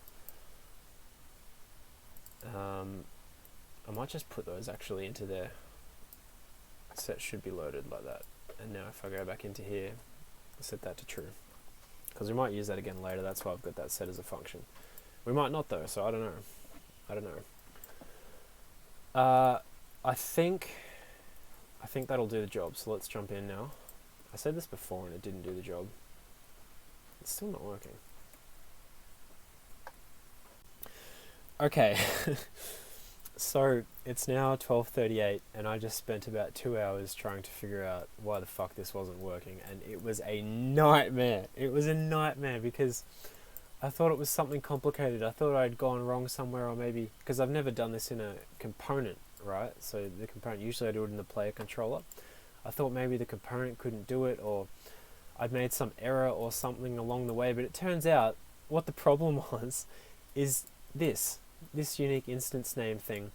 I might just put those actually into there. Set should be loaded like that. And now if I go back into here, set that to true. Because we might use that again later, that's why I've got that set as a function. We might not though, so I don't know. I think that'll do the job, so let's jump in now. I said this before and it didn't do the job. It's still not working. Okay. So it's now 12:38 and I just spent about 2 hours trying to figure out why the fuck this wasn't working, and it was a nightmare. It was a nightmare because I thought it was something complicated. I thought I'd gone wrong somewhere, or maybe because I've never done this in a component, right? So the component, usually I do it in the player controller. I thought maybe the component couldn't do it, or I'd made some error or something along the way, but it turns out what the problem was is this unique instance name thing.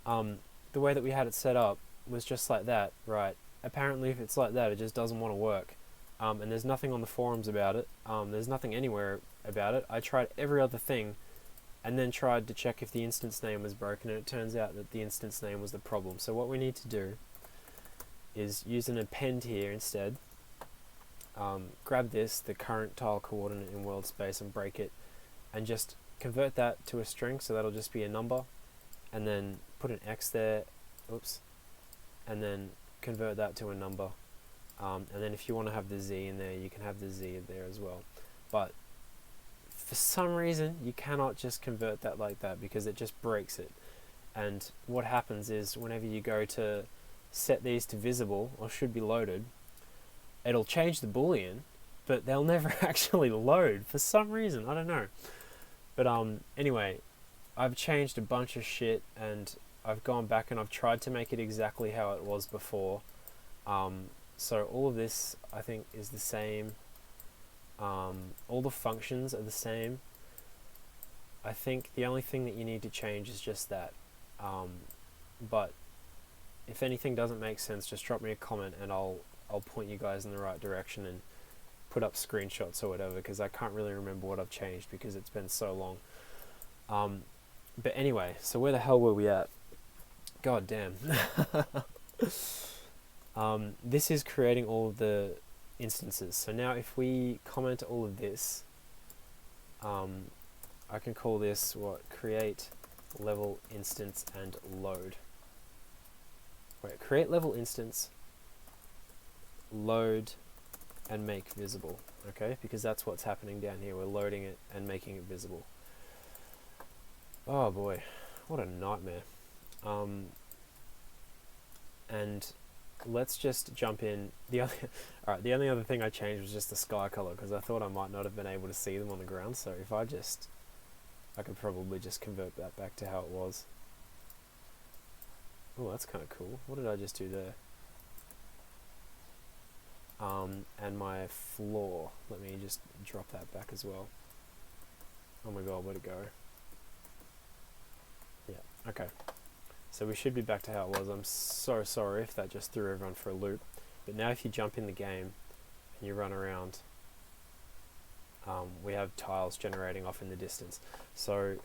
The way that we had it set up was just like that, right? Apparently if it's like that, it just doesn't want to work. And there's nothing on the forums about it. There's nothing anywhere about it. I tried every other thing and then tried to check if the instance name was broken, and it turns out that the instance name was the problem. So what we need to do is use an append here instead. Grab this, the current tile coordinate in world space, and break it, and just convert that to a string, so that'll just be a number, and then put an X there, oops, and then convert that to a number, and then if you want to have the Z in there, you can have the Z there as well. But for some reason you cannot just convert that like that, because it just breaks it. And what happens is whenever you go to set these to visible or should be loaded, it'll change the boolean, but they'll never actually load for some reason. I don't know. But anyway, I've changed a bunch of shit, and I've gone back and I've tried to make it exactly how it was before. So all of this I think is the same. All the functions are the same. I think the only thing that you need to change is just that. But if anything doesn't make sense, just drop me a comment and I'll point you guys in the right direction and put up screenshots or whatever, because I can't really remember what I've changed because it's been so long. But anyway, so where the hell were we at? God damn. This is creating all of the instances. So now if we comment all of this, I can call this create level instance and load. Wait, create level instance, load, and make visible. Okay, because that's what's happening down here. We're loading it and making it visible. Oh boy, what a nightmare. And let's just jump in. Alright, the only other thing I changed was just the sky color, because I thought I might not have been able to see them on the ground. So if I could probably just convert that back to how it was. Oh, that's kind of cool. What did I just do there? And my floor. Let me just drop that back as well. Oh my god, where'd it go? Yeah, okay. So we should be back to how it was. I'm so sorry if that just threw everyone for a loop. But now if you jump in the game and you run around, we have tiles generating off in the distance. So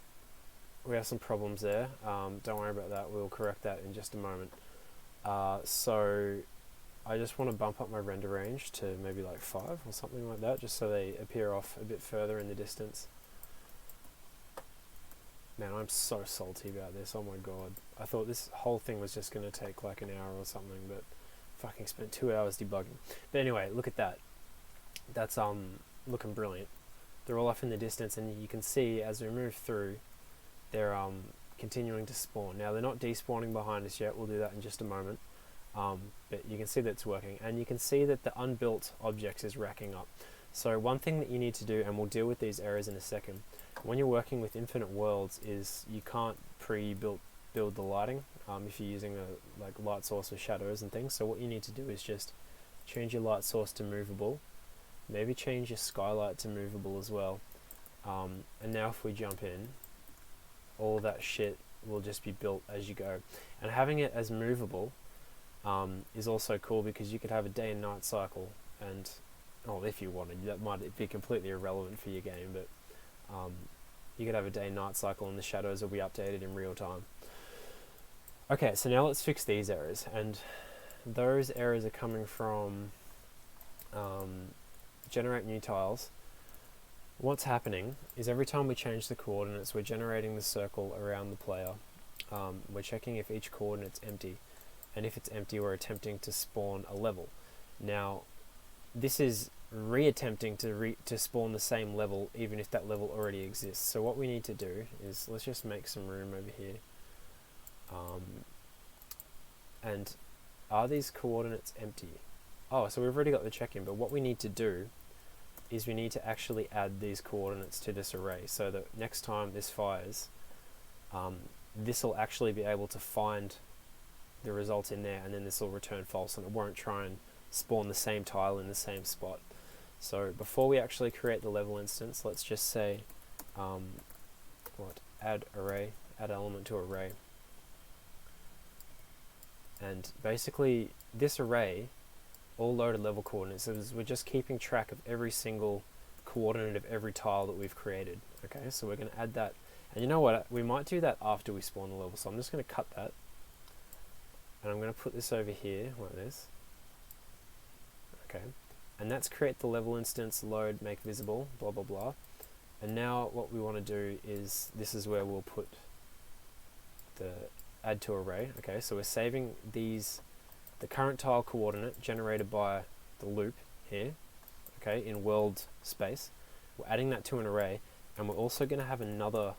we have some problems there. Don't worry about that. We'll correct that in just a moment. So I just want to bump up my render range to maybe like 5 or something like that, just so they appear off a bit further in the distance. Man, I'm so salty about this. Oh my god. I thought this whole thing was just going to take like an hour or something, but fucking spent 2 hours debugging. But anyway, look at that. That's looking brilliant. They're all off in the distance, and you can see as we move through, they're continuing to spawn. Now they're not despawning behind us yet. We'll do that in just a moment. But you can see that it's working, and you can see that the unbuilt objects is racking up. So one thing that you need to do, and we'll deal with these errors in a second, when you're working with infinite worlds, is you can't build the lighting if you're using a like light source with shadows and things. So what you need to do is just change your light source to movable, maybe change your skylight to movable as well, and now if we jump in, all that shit will just be built as you go. And having it as movable is also cool, because you could have a day and night cycle, and if you wanted, that might be completely irrelevant for your game, but you could have a day and night cycle and the shadows will be updated in real time. Okay, so now let's fix these errors, and those errors are coming from generate new tiles. What's happening is every time we change the coordinates, we're generating the circle around the player. We're checking if each coordinate's empty, and if it's empty, we're attempting to spawn a level. Now, this is re-attempting to spawn the same level, even if that level already exists. So what we need to do is, let's just make some room over here. And are these coordinates empty? Oh, so we've already got the check-in, but what we need to do is we need to actually add these coordinates to this array, so that next time this fires, this will actually be able to find the result in there, and then this will return false, and it won't try and spawn the same tile in the same spot. So before we actually create the level instance, let's just say add array, add element to array. And basically this array, all loaded level coordinates, so we're just keeping track of every single coordinate of every tile that we've created. Okay, so we're going to add that, and you know what, we might do that after we spawn the level, so I'm just going to cut that, and I'm going to put this over here like this. Okay, and that's create the level instance, load, make visible, blah blah blah. And now what we want to do is, this is where we'll put the add to array. Okay, so we're saving the current tile coordinate generated by the loop here, okay, in world space. We're adding that to an array, and we're also going to have another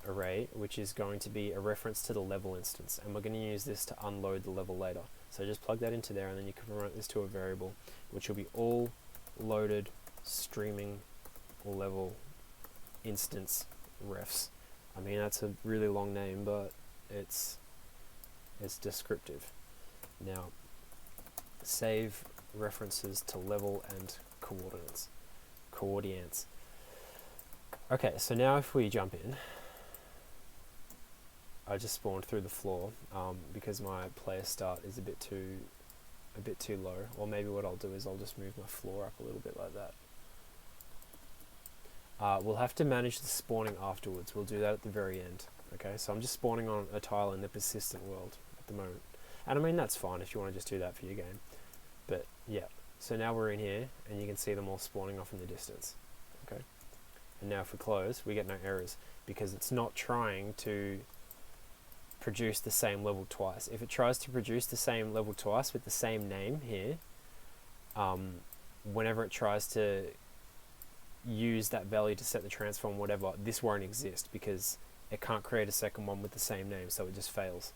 array, which is going to be a reference to the level instance, and we're going to use this to unload the level later. So just plug that into there, and then you can promote this to a variable, which will be all loaded streaming level instance refs. I mean, that's a really long name, but it's descriptive. Now, save references to level and coordinates. Okay, so now if we jump in, I just spawned through the floor because my player start is a bit too low. Or maybe what I'll do is I'll just move my floor up a little bit like that. We'll have to manage the spawning afterwards. We'll do that at the very end. Okay, so I'm just spawning on a tile in the persistent world at the moment. And I mean, that's fine if you want to just do that for your game. But yeah, so now we're in here, and you can see them all spawning off in the distance. Okay, and now if we close, we get no errors, because it's not trying to produce the same level twice. If it tries to produce the same level twice with the same name here, whenever it tries to use that value to set the transform, whatever, this won't exist, because it can't create a second one with the same name, so it just fails.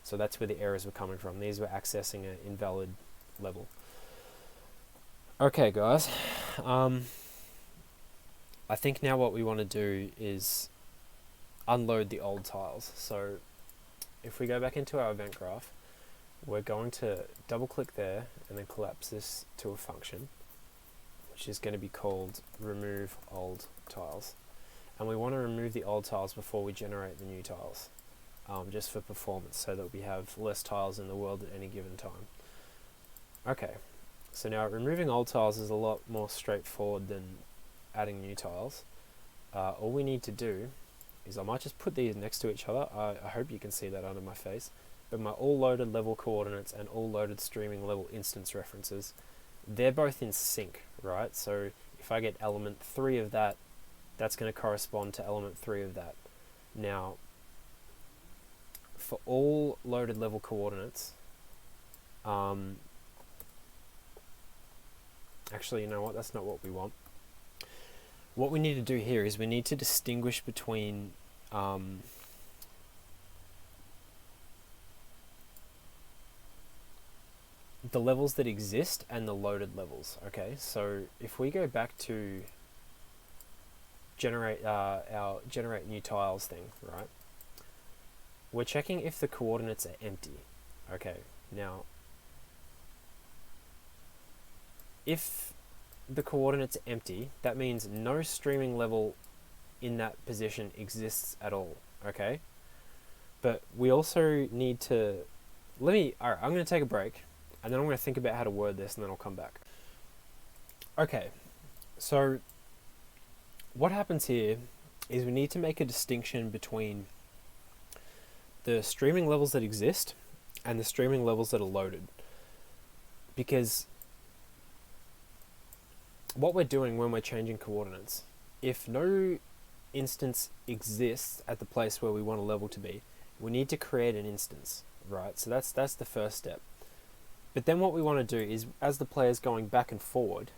So that's where the errors were coming from. These were accessing an invalid level. Okay, guys. I think now what we want to do is unload the old tiles. So if we go back into our event graph, we're going to double click there and then collapse this to a function, which is going to be called remove old tiles. And we want to remove the old tiles before we generate the new tiles. just for performance, so that we have less tiles in the world at any given time. Okay, so now removing old tiles is a lot more straightforward than adding new tiles. All we need to do is, I might just put these next to each other. I hope you can see that under my face. But my all loaded level coordinates and all loaded streaming level instance references, they're both in sync, right? So if I get element 3 of that, that's going to correspond to element 3 of that. Now, for all loaded level coordinates, actually, you know what? That's not what we want. What we need to do here is we need to distinguish between the levels that exist and the loaded levels. Okay, so if we go back to generate our generate new tiles thing, right? We're checking if the coordinates are empty. Okay, now if the coordinates are empty, that means no streaming level in that position exists at all. Okay, but we also need to alright, I'm going to take a break and then I'm going to think about how to word this and then I'll come back. Okay, so what happens here is we need to make a distinction between the streaming levels that exist and the streaming levels that are loaded, because what we're doing when we're changing coordinates, if no instance exists at the place where we want a level to be, we need to create an instance, right? So that's the first step. But then what we want to do is, as the player's going back and forward,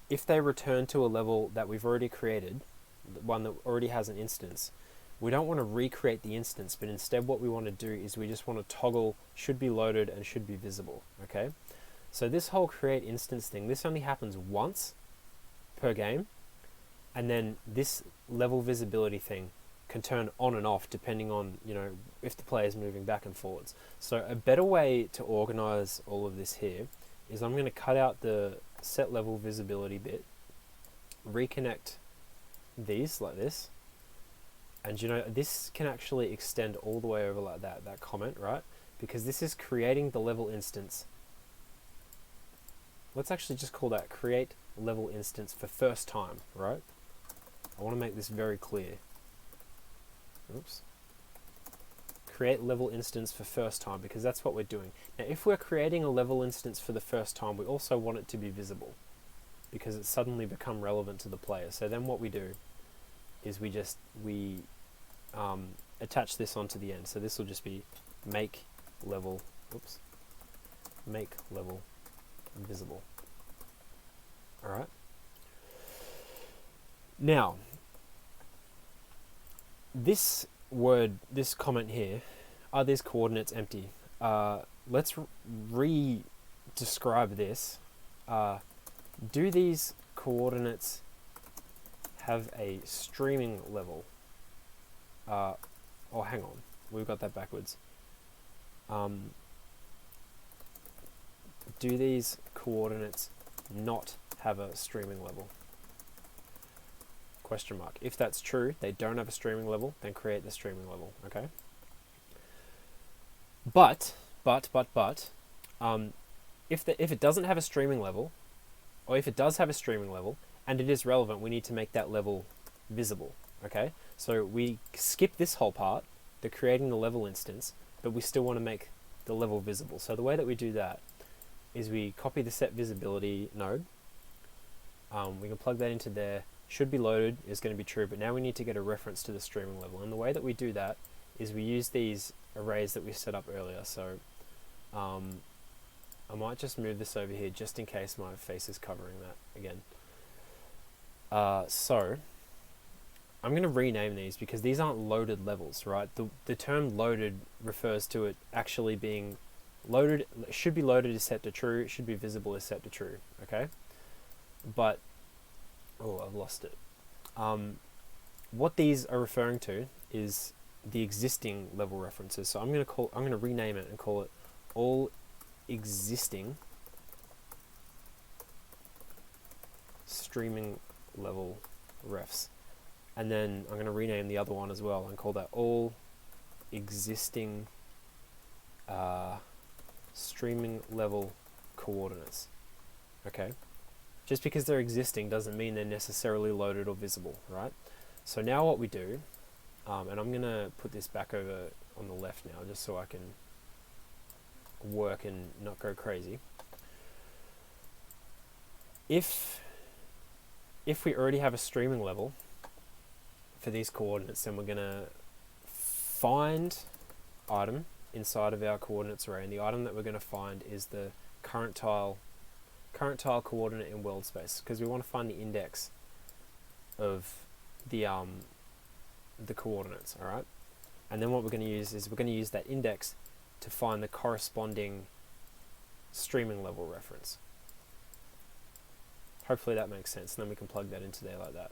if they return to a level that we've already created, one that already has an instance, we don't want to recreate the instance, but instead what we want to do is we just want to toggle should be loaded and should be visible, okay? So this whole create instance thing, this only happens once per game, and then this level visibility thing can turn on and off depending on, you know, if the player is moving back and forwards. So a better way to organize all of this here is I'm going to cut out the set level visibility bit, reconnect these like this, and you know, this can actually extend all the way over like that comment, right? Because this is creating the level instance. Let's actually just call that create level instance for first time, right? I want to make this very clear. Oops. Create level instance for first time, because that's what we're doing. Now, if we're creating a level instance for the first time, we also want it to be visible, because it's suddenly become relevant to the player. So then what we do is we attach this onto the end. So this will just be make level visible. Alright. Now, this comment here, are these coordinates empty? Let's re-describe this. Do these coordinates have a streaming level? Oh, hang on, we've got that backwards. Do these coordinates not have a streaming level? Question mark. If that's true, they don't have a streaming level, then create the streaming level, okay? But, if it doesn't have a streaming level, or if it does have a streaming level, and it is relevant, we need to make that level visible, okay? So we skip this whole part, the creating the level instance, but we still want to make the level visible. So the way that we do that is we copy the set visibility node, we can plug that into there, should be loaded is going to be true, but now we need to get a reference to the streaming level, and the way that we do that is we use these arrays that we set up earlier. So I might just move this over here just in case my face is covering that again. So I'm going to rename these because these aren't loaded levels, right? The term loaded refers to it actually being loaded. Should be loaded is set to true, it should be visible is set to true, okay? But oh, I've lost it. What these are referring to is the existing level references. So I'm going to rename it and call it all existing streaming level refs. And then I'm going to rename the other one as well and call that all existing streaming level coordinates. Okay, just because they're existing doesn't mean they're necessarily loaded or visible, right? So now what we do, and I'm gonna put this back over on the left now just so I can work and not go crazy. If we already have a streaming level for these coordinates, then we're gonna find item inside of our coordinates array, and the item that we're going to find is the current tile coordinate in world space, because we want to find the index of the coordinates. All right, and then what we're going to use is we're going to use that index to find the corresponding streaming level reference. Hopefully that makes sense, and then we can plug that into there like that.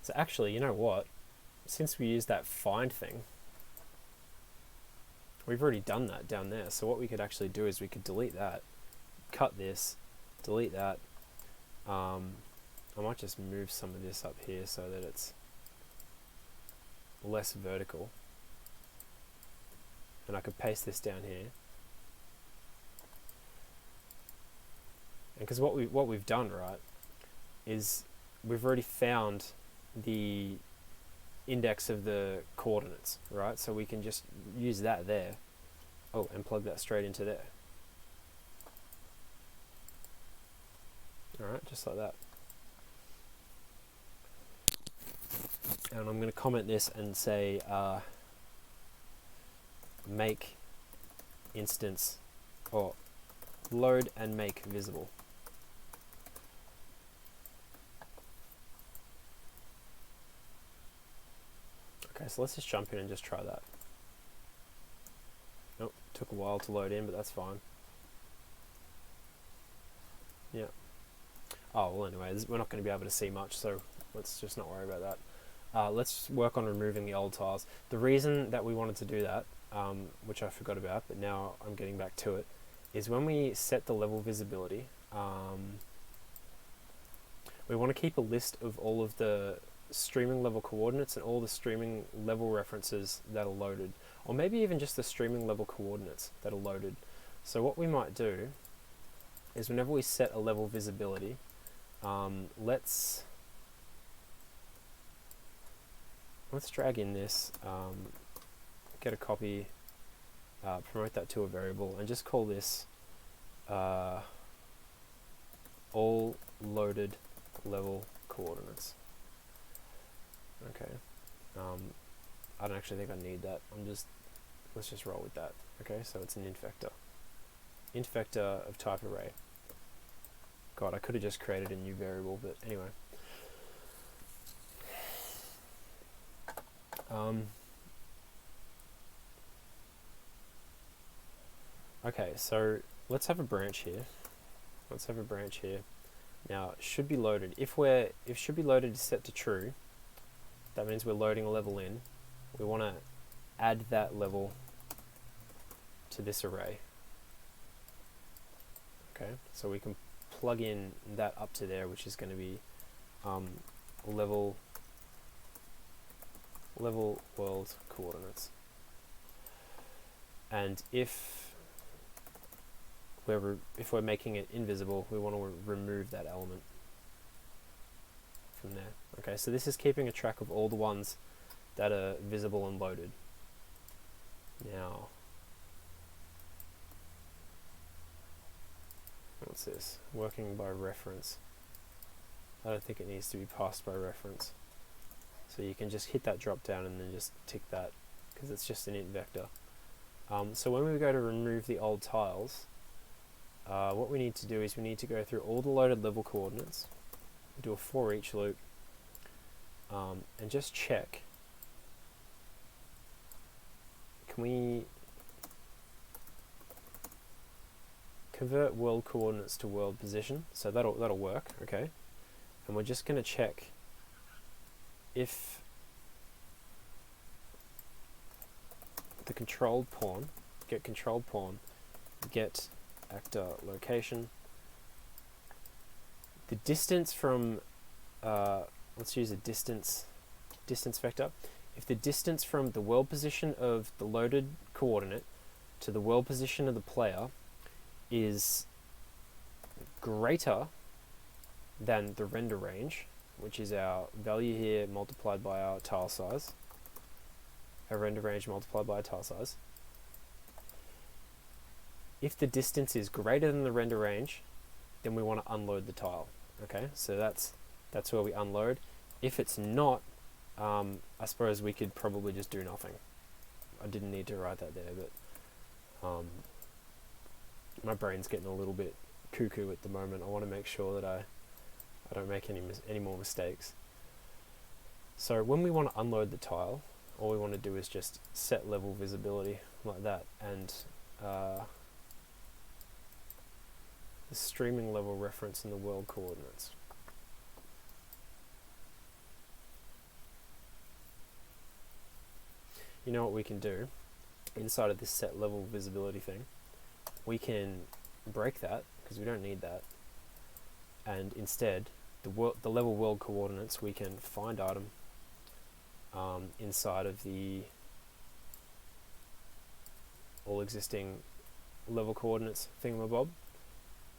So actually, you know what? Since we used that find thing, we've already done that down there. So what we could actually do is we could delete that, cut this, delete that. I might just move some of this up here so that it's less vertical. And I could paste this down here. And because what we've done, right, is we've already found the index of the coordinates, right? So we can just use that there. Oh, and plug that straight into there. Alright, just like that. And I'm going to comment this and say make instance, or load and make visible. Okay, so let's just jump in and just try that. Nope, took a while to load in, but that's fine. Yeah. Oh, well anyway, we're not going to be able to see much, so let's just not worry about that. Let's work on removing the old tiles. The reason that we wanted to do that, which I forgot about, but now I'm getting back to it, is when we set the level visibility, we want to keep a list of all of the streaming level coordinates and all the streaming level references that are loaded, or maybe even just the streaming level coordinates that are loaded. So what we might do is whenever we set a level visibility, let's drag in this, get a copy, promote that to a variable, and just call this all loaded level coordinates. Okay, I don't actually think I need that. Let's just roll with that. Okay, so it's an int vector of type array. God, I could have just created a new variable, but anyway. Okay, so let's have a branch here. Now, it should be loaded. If should be loaded is set to true, that means we're loading a level in. We want to add that level to this array. Okay, so we can plug in that up to there, which is going to be level world coordinates. And if we're making it invisible, we want to remove that element from there. Okay, so this is keeping a track of all the ones that are visible and loaded. Now, what's this? Working by reference. I don't think it needs to be passed by reference. So you can just hit that drop down and then just tick that, because it's just an int vector. So when we go to remove the old tiles, what we need to do is we need to go through all the loaded level coordinates, do a for each loop, and just check. Can we convert world coordinates to world position? So that'll work, okay. And we're just going to check if the controlled pawn, get controlled pawn, get actor location, the distance from, let's use a distance vector. If the distance from the world position of the loaded coordinate to the world position of the player is greater than the render range, which is our value here multiplied by our tile size, our render range multiplied by our tile size. If the distance is greater than the render range, then we want to unload the tile. Okay, so that's where we unload. If it's not, I suppose we could probably just do nothing. I didn't need to write that there, but my brain's getting a little bit cuckoo at the moment. I want to make sure that I don't make any more mistakes. So when we want to unload the tile, all we want to do is just set level visibility like that, and the streaming level reference in the world coordinates. You know what we can do inside of this set level visibility thing? We can break that because we don't need that, and instead the level world coordinates we can find item inside of the all existing level coordinates thingamabob,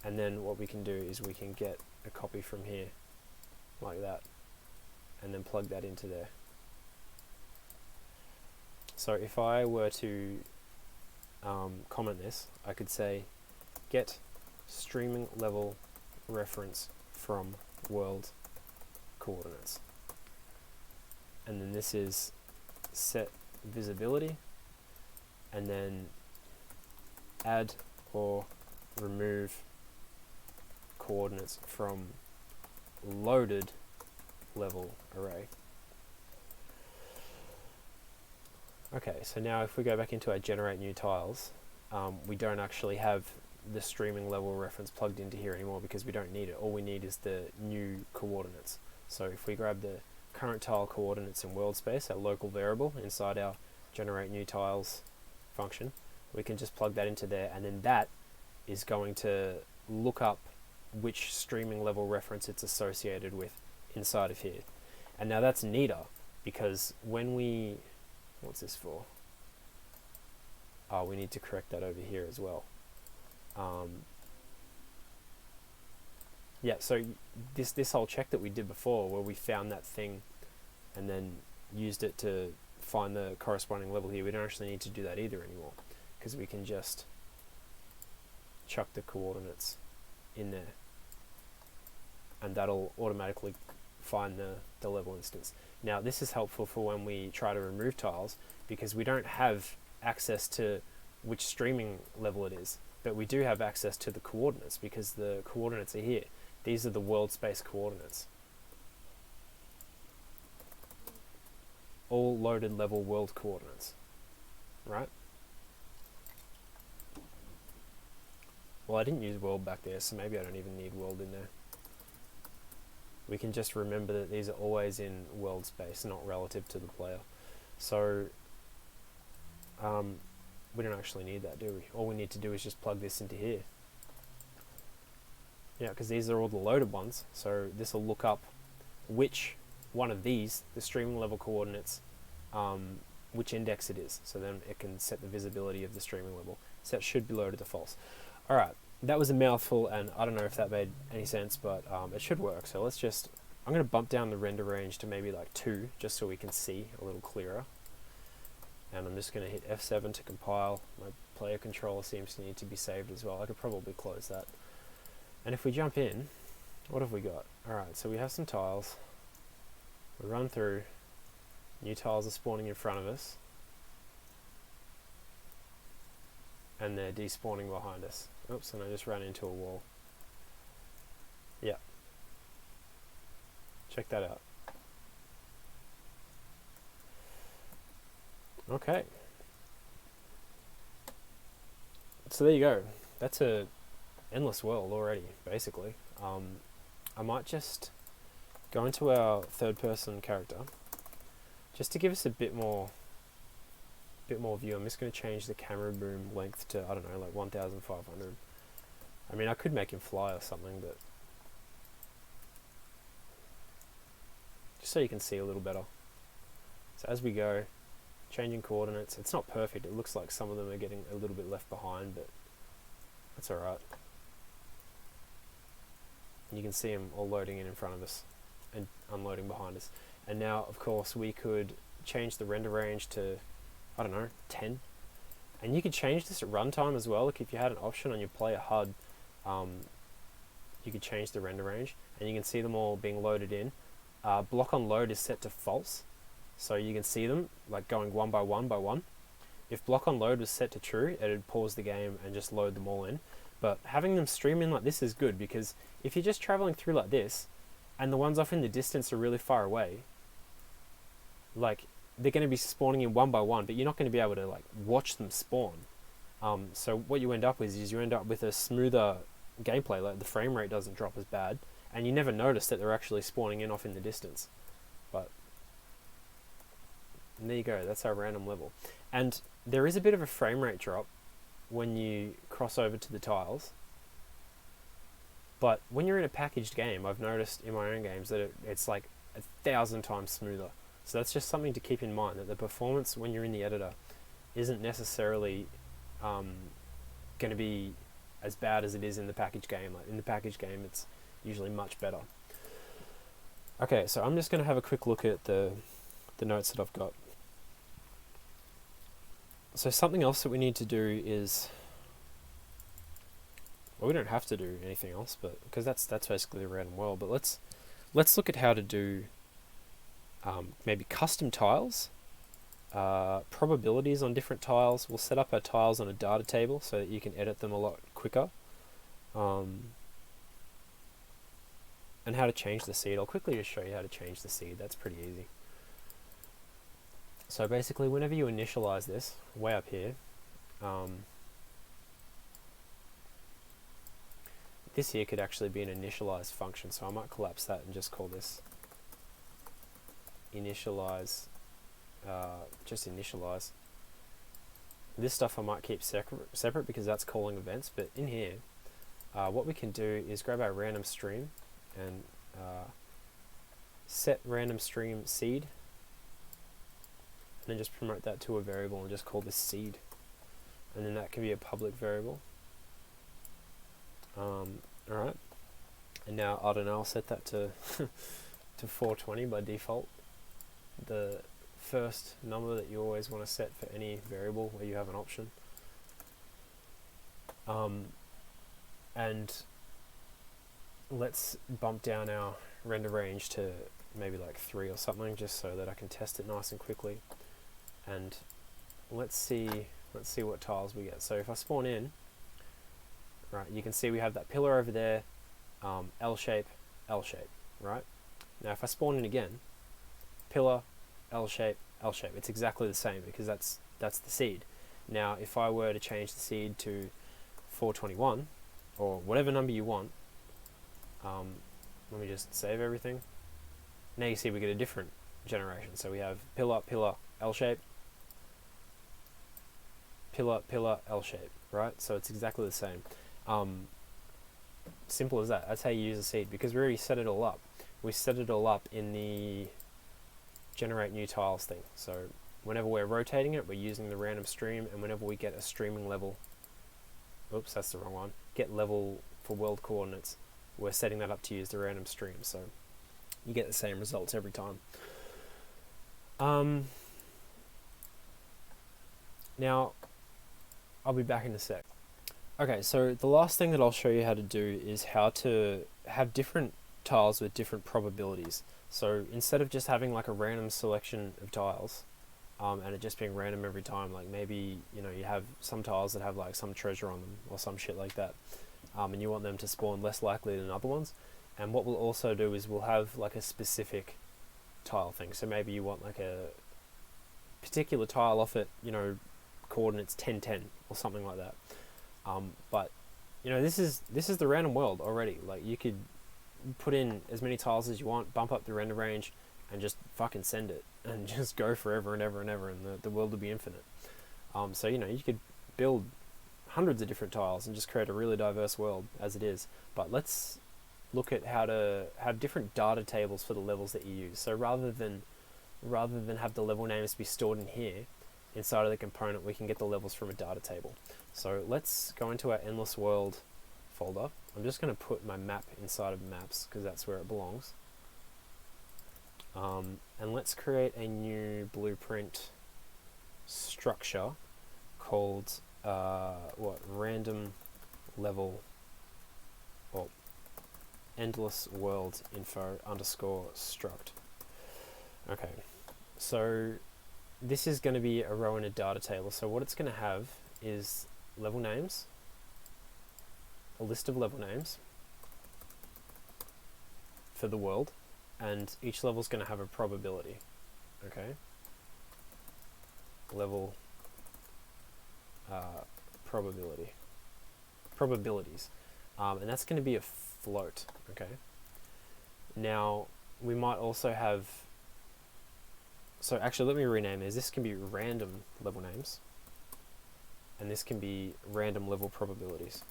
and then what we can do is we can get a copy from here like that and then plug that into there. So if I were to comment this, I could say get streaming level reference from world coordinates, and then this is set visibility, and then add or remove coordinates from loaded level array. Okay, so now if we go back into our generate new tiles, we don't actually have the streaming level reference plugged into here anymore because we don't need it. All we need is the new coordinates. So if we grab the current tile coordinates in world space, our local variable inside our generate new tiles function, we can just plug that into there, and then that is going to look up which streaming level reference it's associated with inside of here. And now that's neater because when we, what's this for? Oh, we need to correct that over here as well. Yeah, so this whole check that we did before, where we found that thing and then used it to find the corresponding level here, we don't actually need to do that either anymore, because we can just chuck the coordinates in there and that'll automatically find the level instance. Now this is helpful for when we try to remove tiles, because we don't have access to which streaming level it is, but we do have access to the coordinates because the coordinates are here. These are the world space coordinates. All loaded level world coordinates, right? Well, I didn't use world back there, so maybe I don't even need world in there. We can just remember that these are always in world space, not relative to the player. So we don't actually need that, do we? All we need to do is just plug this into here. Yeah, because these are all the loaded ones, so this will look up which one of these, the streaming level coordinates, which index it is. So then it can set the visibility of the streaming level. So that should be loaded to false. Alright, that was a mouthful, and I don't know if that made any sense, but it should work. So let's just, I'm going to bump down the render range to maybe like 2, just so we can see a little clearer. And I'm just going to hit F7 to compile. My player controller seems to need to be saved as well. I could probably close that. And if we jump in, what have we got? Alright, so we have some tiles. We run through. New tiles are spawning in front of us. And they're despawning behind us. Oops, and I just ran into a wall. Yeah. Check that out. Okay. So there you go. That's a endless world already, basically. I might just go into our third person character just to give us a bit more view. I'm just going to change the camera boom length to, I don't know, like 1500. I mean, I could make him fly or something, but just so you can see a little better. So as we go, changing coordinates, it's not perfect. It looks like some of them are getting a little bit left behind, but that's alright. You can see them all loading in front of us and unloading behind us. And now, of course, we could change the render range to, I don't know, 10. And you could change this at runtime as well. Like if you had an option on your player HUD, you could change the render range, and you can see them all being loaded in. Block on load is set to false, so you can see them like going one by one by one. If block on load was set to true, it would pause the game and just load them all in. But having them stream in like this is good, because if you're just traveling through like this, and the ones off in the distance are really far away, like they're going to be spawning in one by one, but you're not going to be able to like watch them spawn. So what you end up with is you end up with a smoother gameplay, like the frame rate doesn't drop as bad, and you never notice that they're actually spawning in off in the distance. But and there you go, that's our random level. And there is a bit of a frame rate drop when you cross over to the tiles, but when you're in a packaged game, I've noticed in my own games that it's like 1,000 times smoother. So that's just something to keep in mind, that the performance when you're in the editor isn't necessarily going to be as bad as it is in the packaged game. Like in the packaged game, it's usually much better. Okay, so I'm just going to have a quick look at the notes that I've got. So something else that we need to do is, well, we don't have to do anything else, but because that's basically the random world. But let's look at how to do maybe custom tiles, probabilities on different tiles. We'll set up our tiles on a data table so that you can edit them a lot quicker. And how to change the seed. I'll quickly just show you how to change the seed. That's pretty easy. So basically, whenever you initialize this, way up here, this here could actually be an initialized function. So I might collapse that and just call this initialize, just initialize. This stuff I might keep separate because that's calling events, but in here, what we can do is grab our random stream and set random stream seed, and then just promote that to a variable and just call this seed, and then that can be a public variable. Alright, and now I don't know, I'll set that to to 420 by default, the first number that you always want to set for any variable where you have an option. And let's bump down our render range to maybe like 3 or something, just so that I can test it nice and quickly. And let's see what tiles we get. So if I spawn in, right, you can see we have that pillar over there, L shape, right? Now if I spawn in again, pillar, L shape, it's exactly the same because that's the seed. Now if I were to change the seed to 421 or whatever number you want, let me just save everything. Now you see we get a different generation. So we have pillar, L shape, pillar, L shape, right? So it's exactly the same. Simple as that. That's how you use a seed, because we already set it all up. We set it all up in the generate new tiles thing. So whenever we're rotating it, we're using the random stream, and whenever we get a streaming level, oops, that's the wrong one, get level for world coordinates, we're setting that up to use the random stream. So you get the same results every time. Now, I'll be back in a sec. Okay, so the last thing that I'll show you how to do is how to have different tiles with different probabilities. So instead of just having like a random selection of tiles, and it just being random every time, like maybe, you know, you have some tiles that have like some treasure on them or some shit like that, and you want them to spawn less likely than other ones. And what we'll also do is we'll have like a specific tile thing. So maybe you want like a particular tile off at, you know, coordinates 1010 or something like that. But you know, this is the random world already. Like you could put in as many tiles as you want, bump up the render range, and just fucking send it, and just go forever and ever and ever, and the world will be infinite. So you know, you could build hundreds of different tiles and just create a really diverse world as it is. But let's look at how to have different data tables for the levels that you use. So rather than have the level names be stored in here, inside of the component, we can get the levels from a data table. So let's go into our endless world folder. I'm just going to put my map inside of maps because that's where it belongs. And let's create a new blueprint structure called random level, or endless world info underscore struct. Okay, so this is going to be a row in a data table. So what it's going to have is level names, a list of level names for the world, and each level is going to have a probability. Okay, level probabilities, and that's going to be a float. Okay, now we might also have, so actually let me rename this. This can be random level names, and this can be random level probabilities.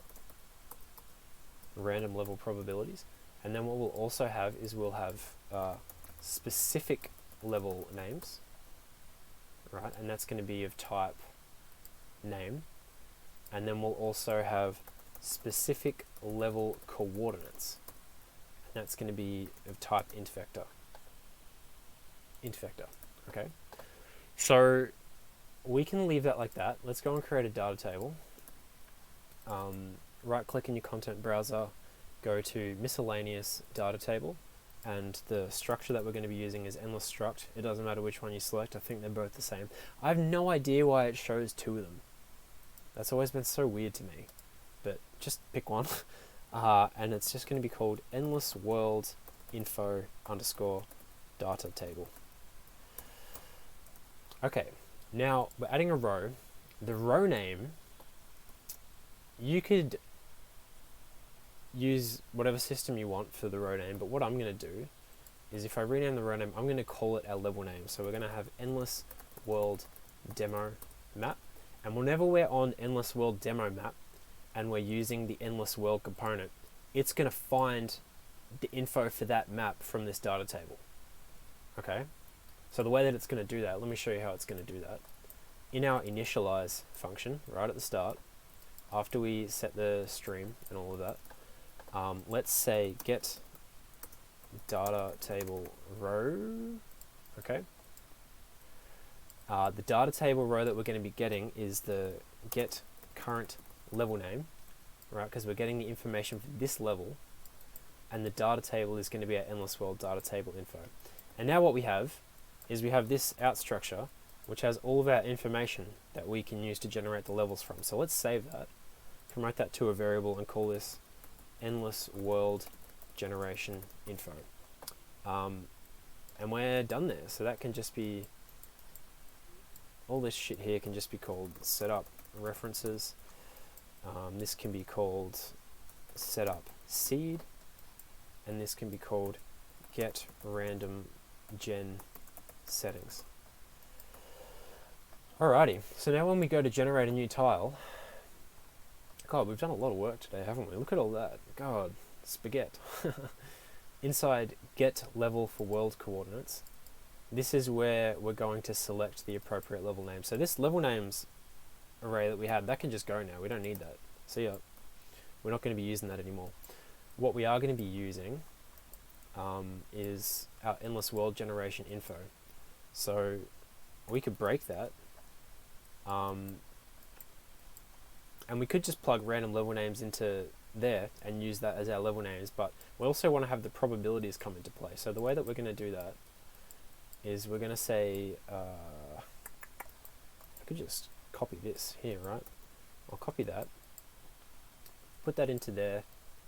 Random level probabilities. And then what we'll also have is we'll have specific level names, right? And that's going to be of type name. And then we'll also have specific level coordinates. And that's going to be of type int vector. Okay? So we can leave that like that. Let's go and create a data table. Right click in your content browser, go to miscellaneous data table, and the structure that we're going to be using is endless struct. It doesn't matter which one you select, I think they're both the same. I have no idea why it shows two of them. That's always been so weird to me, but just pick one. And it's just going to be called endless world info underscore data table. Okay, now we're adding a row. The row name, you could use whatever system you want for the row name, but what I'm going to do is if I rename the row name, I'm going to call it our level name. So we're going to have endless world demo map, and whenever we're on endless world demo map and we're using the endless world component, it's going to find the info for that map from this data table. Okay, so the way that it's going to do that, let me show you how it's going to do that. In our initialize function, right at the start, after we set the stream and all of that, let's say get data table row. Okay. The data table row that we're going to be getting is the get current level name, right? Because we're getting the information for this level, and the data table is going to be our endless world data table info. And now what we have is we have this out structure, which has all of our information that we can use to generate the levels from. So let's save that, promote that to a variable, and call this endless world generation info. And we're done there. So that can just be, all this shit here can just be called setup references. This can be called setup seed, and this can be called get random gen settings. Alrighty, so now when we go to generate a new tile, God, we've done a lot of work today, haven't we? Look at all that. God, spaghetti. Inside get level for world coordinates, this is where we're going to select the appropriate level name. So this level names array that we had, that can just go now. We don't need that. See ya. We're not going to be using that anymore. What we are going to be using is our endless world generation info. So we could break that. And we could just plug random level names into there and use that as our level names, but we also want to have the probabilities come into play. So the way that we're going to do that is we're going to say, I could just copy this here, right? I'll copy that, put that into there,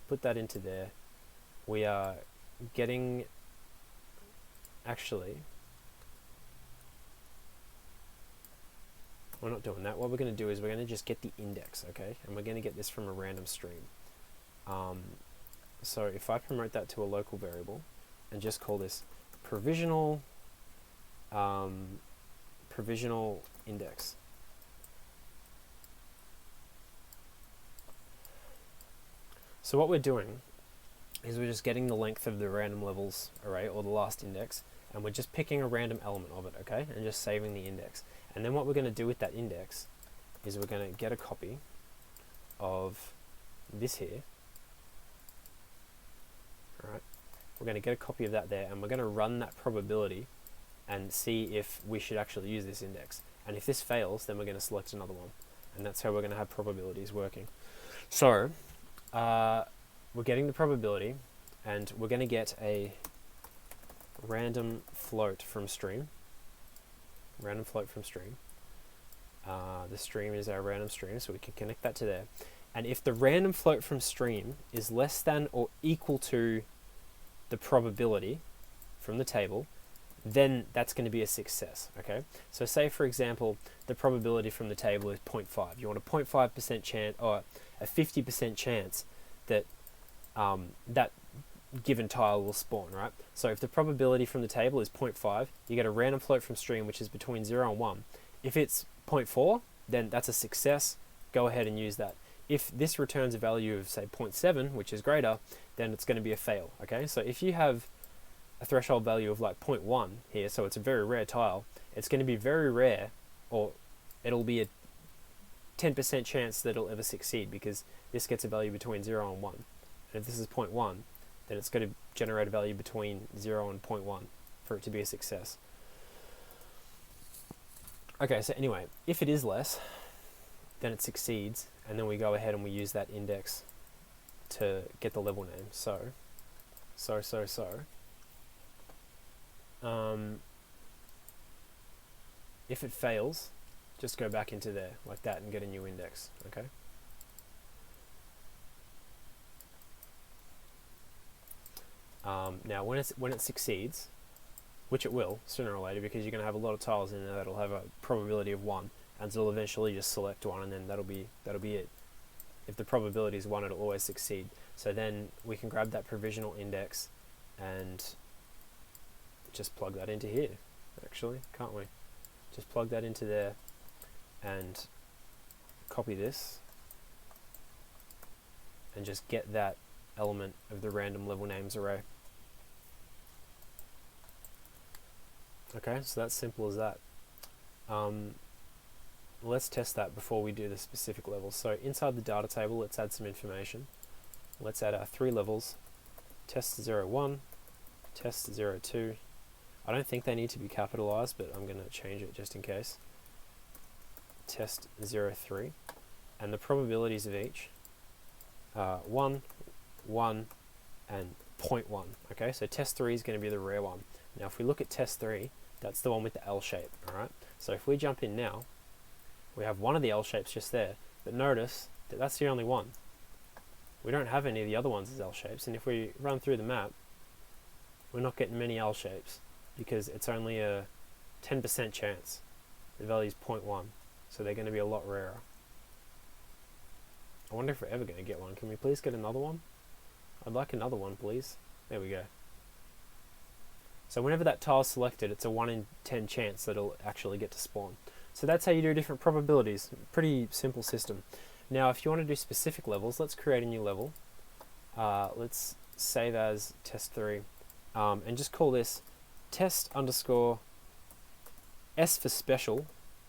put that into there. We are getting, actually, we're not doing that. What we're going to do is we're going to just get the index, okay? And we're going to get this from a random stream. So if I promote that to a local variable and just call this provisional provisional index. So what we're doing is we're just getting the length of the random levels array, or the last index, and we're just picking a random element of it, okay, and just saving the index. And then what we're going to do with that index is we're going to get a copy of this here. Alright, we're going to get a copy of that there, and we're going to run that probability and see if we should actually use this index. And if this fails, then we're going to select another one. And that's how we're going to have probabilities working. So, we're getting the probability, and we're going to get a random float from stream. Random float from stream. The stream is our random stream, so we can connect that to there. And if the random float from stream is less than or equal to the probability from the table, then that's going to be a success, okay? So say, for example, the probability from the table is 0.5. You want a 0.5% chance, or a 50% chance that that given tile will spawn, right? So if the probability from the table is 0.5, you get a random float from stream, which is between 0 and 1. If it's 0.4, then that's a success. Go ahead and use that. If this returns a value of, say, 0.7, which is greater, then it's going to be a fail, okay? So if you have a threshold value of like 0.1 here, so it's a very rare tile, it's going to be very rare, or it'll be a 10% chance that it'll ever succeed, because this gets a value between 0 and 1. And if this is 0.1, then it's going to generate a value between 0 and 0.1 for it to be a success. Okay, so anyway, if it is less, then it succeeds, and then we go ahead and we use that index to get the level name. So. If it fails, just go back into there like that and get a new index, okay? Now when it succeeds, which it will sooner or later, because you're going to have a lot of tiles in there that'll have a probability of 1, and it'll eventually just select one, and then that'll be it. If the probability is 1, it'll always succeed. So then we can grab that provisional index and just plug that into here, actually, can't we? Just plug that into there and copy this and just get that element of the random level names array. Okay, so that's simple as that. Let's test that before we do the specific levels. So inside the data table, let's add some information. Let's add our 3 levels: test 01, test 02. I don't think they need to be capitalized, but I'm going to change it just in case. Test 03, and the probabilities of each are 1, 1, and 0.1. Okay, so test 3 is going to be the rare one. Now if we look at test 3, that's the one with the L shape, alright? So if we jump in now, we have one of the L shapes just there, but notice that that's the only one. We don't have any of the other ones as L shapes, and if we run through the map, we're not getting many L shapes, because it's only a 10% chance. The value is 0.1, so they're going to be a lot rarer. I wonder if we're ever going to get one. Can we please get another one? I'd like another one, please. There we go. So whenever that tile is selected, it's a 1 in 10 chance that it'll actually get to spawn. So that's how you do different probabilities. Pretty simple system. Now if you want to do specific levels, let's create a new level. Let's save as test 3, and just call this test underscore S for special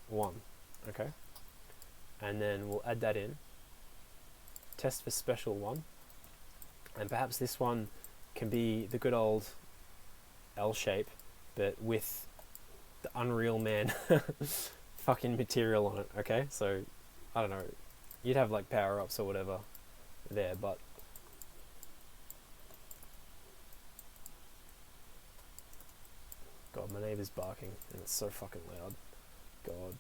1, okay? And then we'll add that in, test for special 1, and perhaps this one can be the good old L shape, but with the Unreal Man fucking material on it, okay? So, I don't know, you'd have like power-ups or whatever there, but God, my neighbour's barking, and it's so fucking loud. God.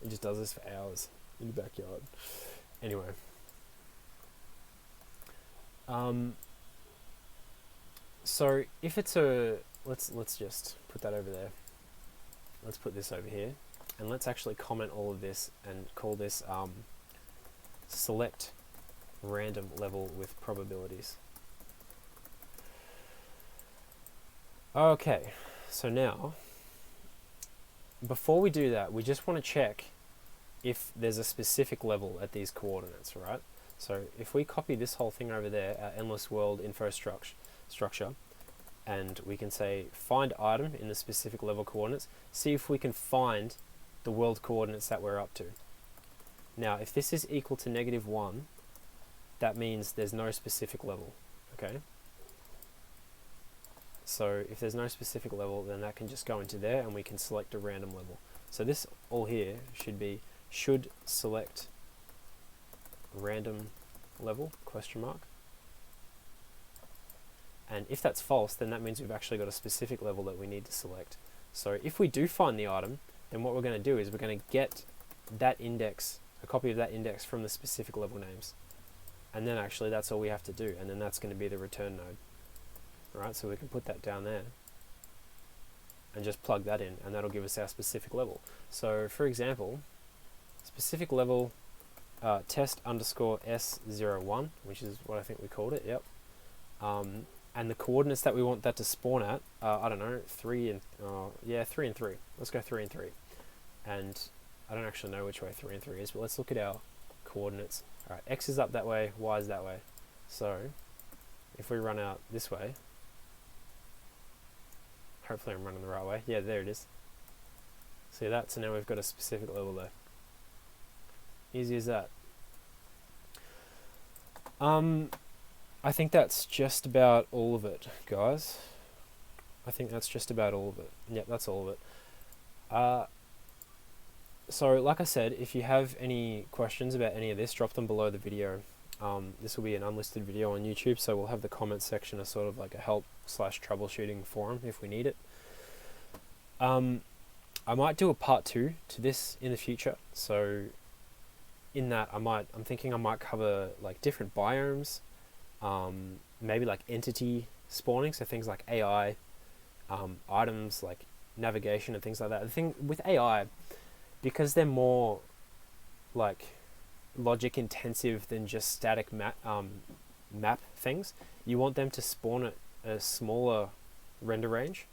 It just does this for hours in the backyard. Anyway. So, if it's a... Let's just put that over there. Let's put this over here. And let's actually comment all of this and call this select random level with probabilities. Okay. So now, before we do that, we just want to check if there's a specific level at these coordinates, right? So if we copy this whole thing over there, our endless world info structure, and we can say find item in the specific level coordinates, see if we can find the world coordinates that we're up to. Now, if this is equal to -1, that means there's no specific level, okay? So if there's no specific level, then that can just go into there and we can select a random level. So this all here should select random level, question mark. And if that's false, then that means we've actually got a specific level that we need to select. So if we do find the item, then what we're going to do is we're going to get that index, a copy of that index from the specific level names. And then actually that's all we have to do, and then that's going to be the return node. Alright, so we can put that down there and just plug that in, and that'll give us our specific level. So for example, specific level test underscore S01, which is what I think we called it, yep. And the coordinates that we want that to spawn at, I don't know, 3 and 3. Let's go 3 and 3. And I don't actually know which way 3 and 3 is, but let's look at our coordinates. Alright, X is up that way, Y is that way. So if we run out this way, hopefully I'm running the right way. Yeah, there it is. See that? So now we've got a specific level there. Easy as that. I think that's just about all of it, guys. I think that's just about all of it. Yep, that's all of it. So, like I said, if you have any questions about any of this, drop them below the video. This will be an unlisted video on YouTube, so we'll have the comments section as sort of like a help/troubleshooting forum if we need it. I might do a part 2 to this in the future. So, in that, I'm thinking I might cover like different biomes, maybe like entity spawning, so things like AI, items like navigation and things like that. The thing with AI, because they're more like logic intensive than just static map things, you want them to spawn at a smaller render range.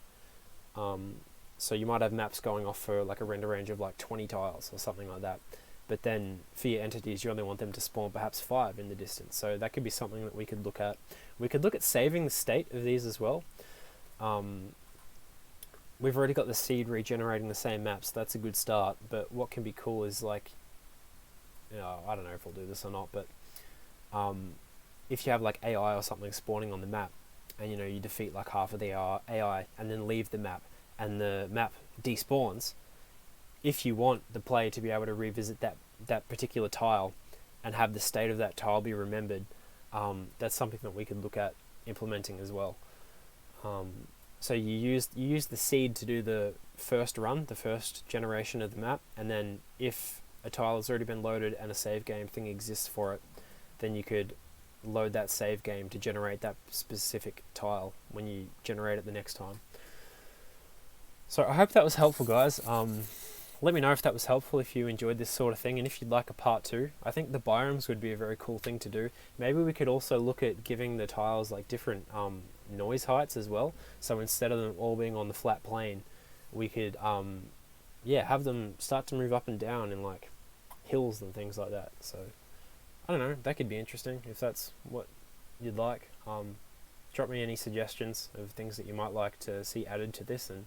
So you might have maps going off for like a render range of like 20 tiles or something like that. But then for your entities, you only want them to spawn perhaps 5 in the distance. So that could be something that we could look at. We could look at saving the state of these as well. We've already got the seed regenerating the same maps, so that's a good start. But what can be cool is like, I don't know if we'll do this or not, but if you have like AI or something spawning on the map, and you defeat like half of the AI and then leave the map, and the map despawns, if you want the player to be able to revisit that particular tile and have the state of that tile be remembered, that's something that we could look at implementing as well. So you use the seed to do the first run, the first generation of the map, and then if a tile has already been loaded and a save game thing exists for it, then you could load that save game to generate that specific tile when you generate it the next time. So I hope that was helpful, guys. Let me know if that was helpful, if you enjoyed this sort of thing, and if you'd like a part 2. I think the biomes would be a very cool thing to do. Maybe we could also look at giving the tiles like different noise heights as well. So instead of them all being on the flat plane, we could have them start to move up and down in like hills and things like that. So I don't know, that could be interesting if that's what you'd like. Drop me any suggestions of things that you might like to see added to this, and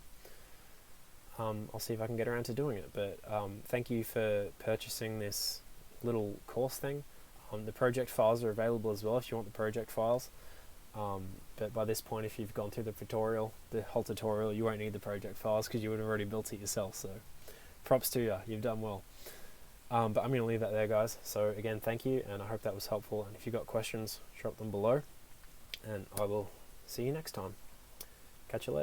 I'll see if I can get around to doing it. But thank you for purchasing this little course thing. The project files are available as well if you want the project files. But by this point, if you've gone through the whole tutorial, you won't need the project files because you would have already built it yourself. So props to you, you've done well. But I'm going to leave that there, guys. So again, thank you, and I hope that was helpful. And if you've got questions, drop them below, and I will see you next time. Catch you later.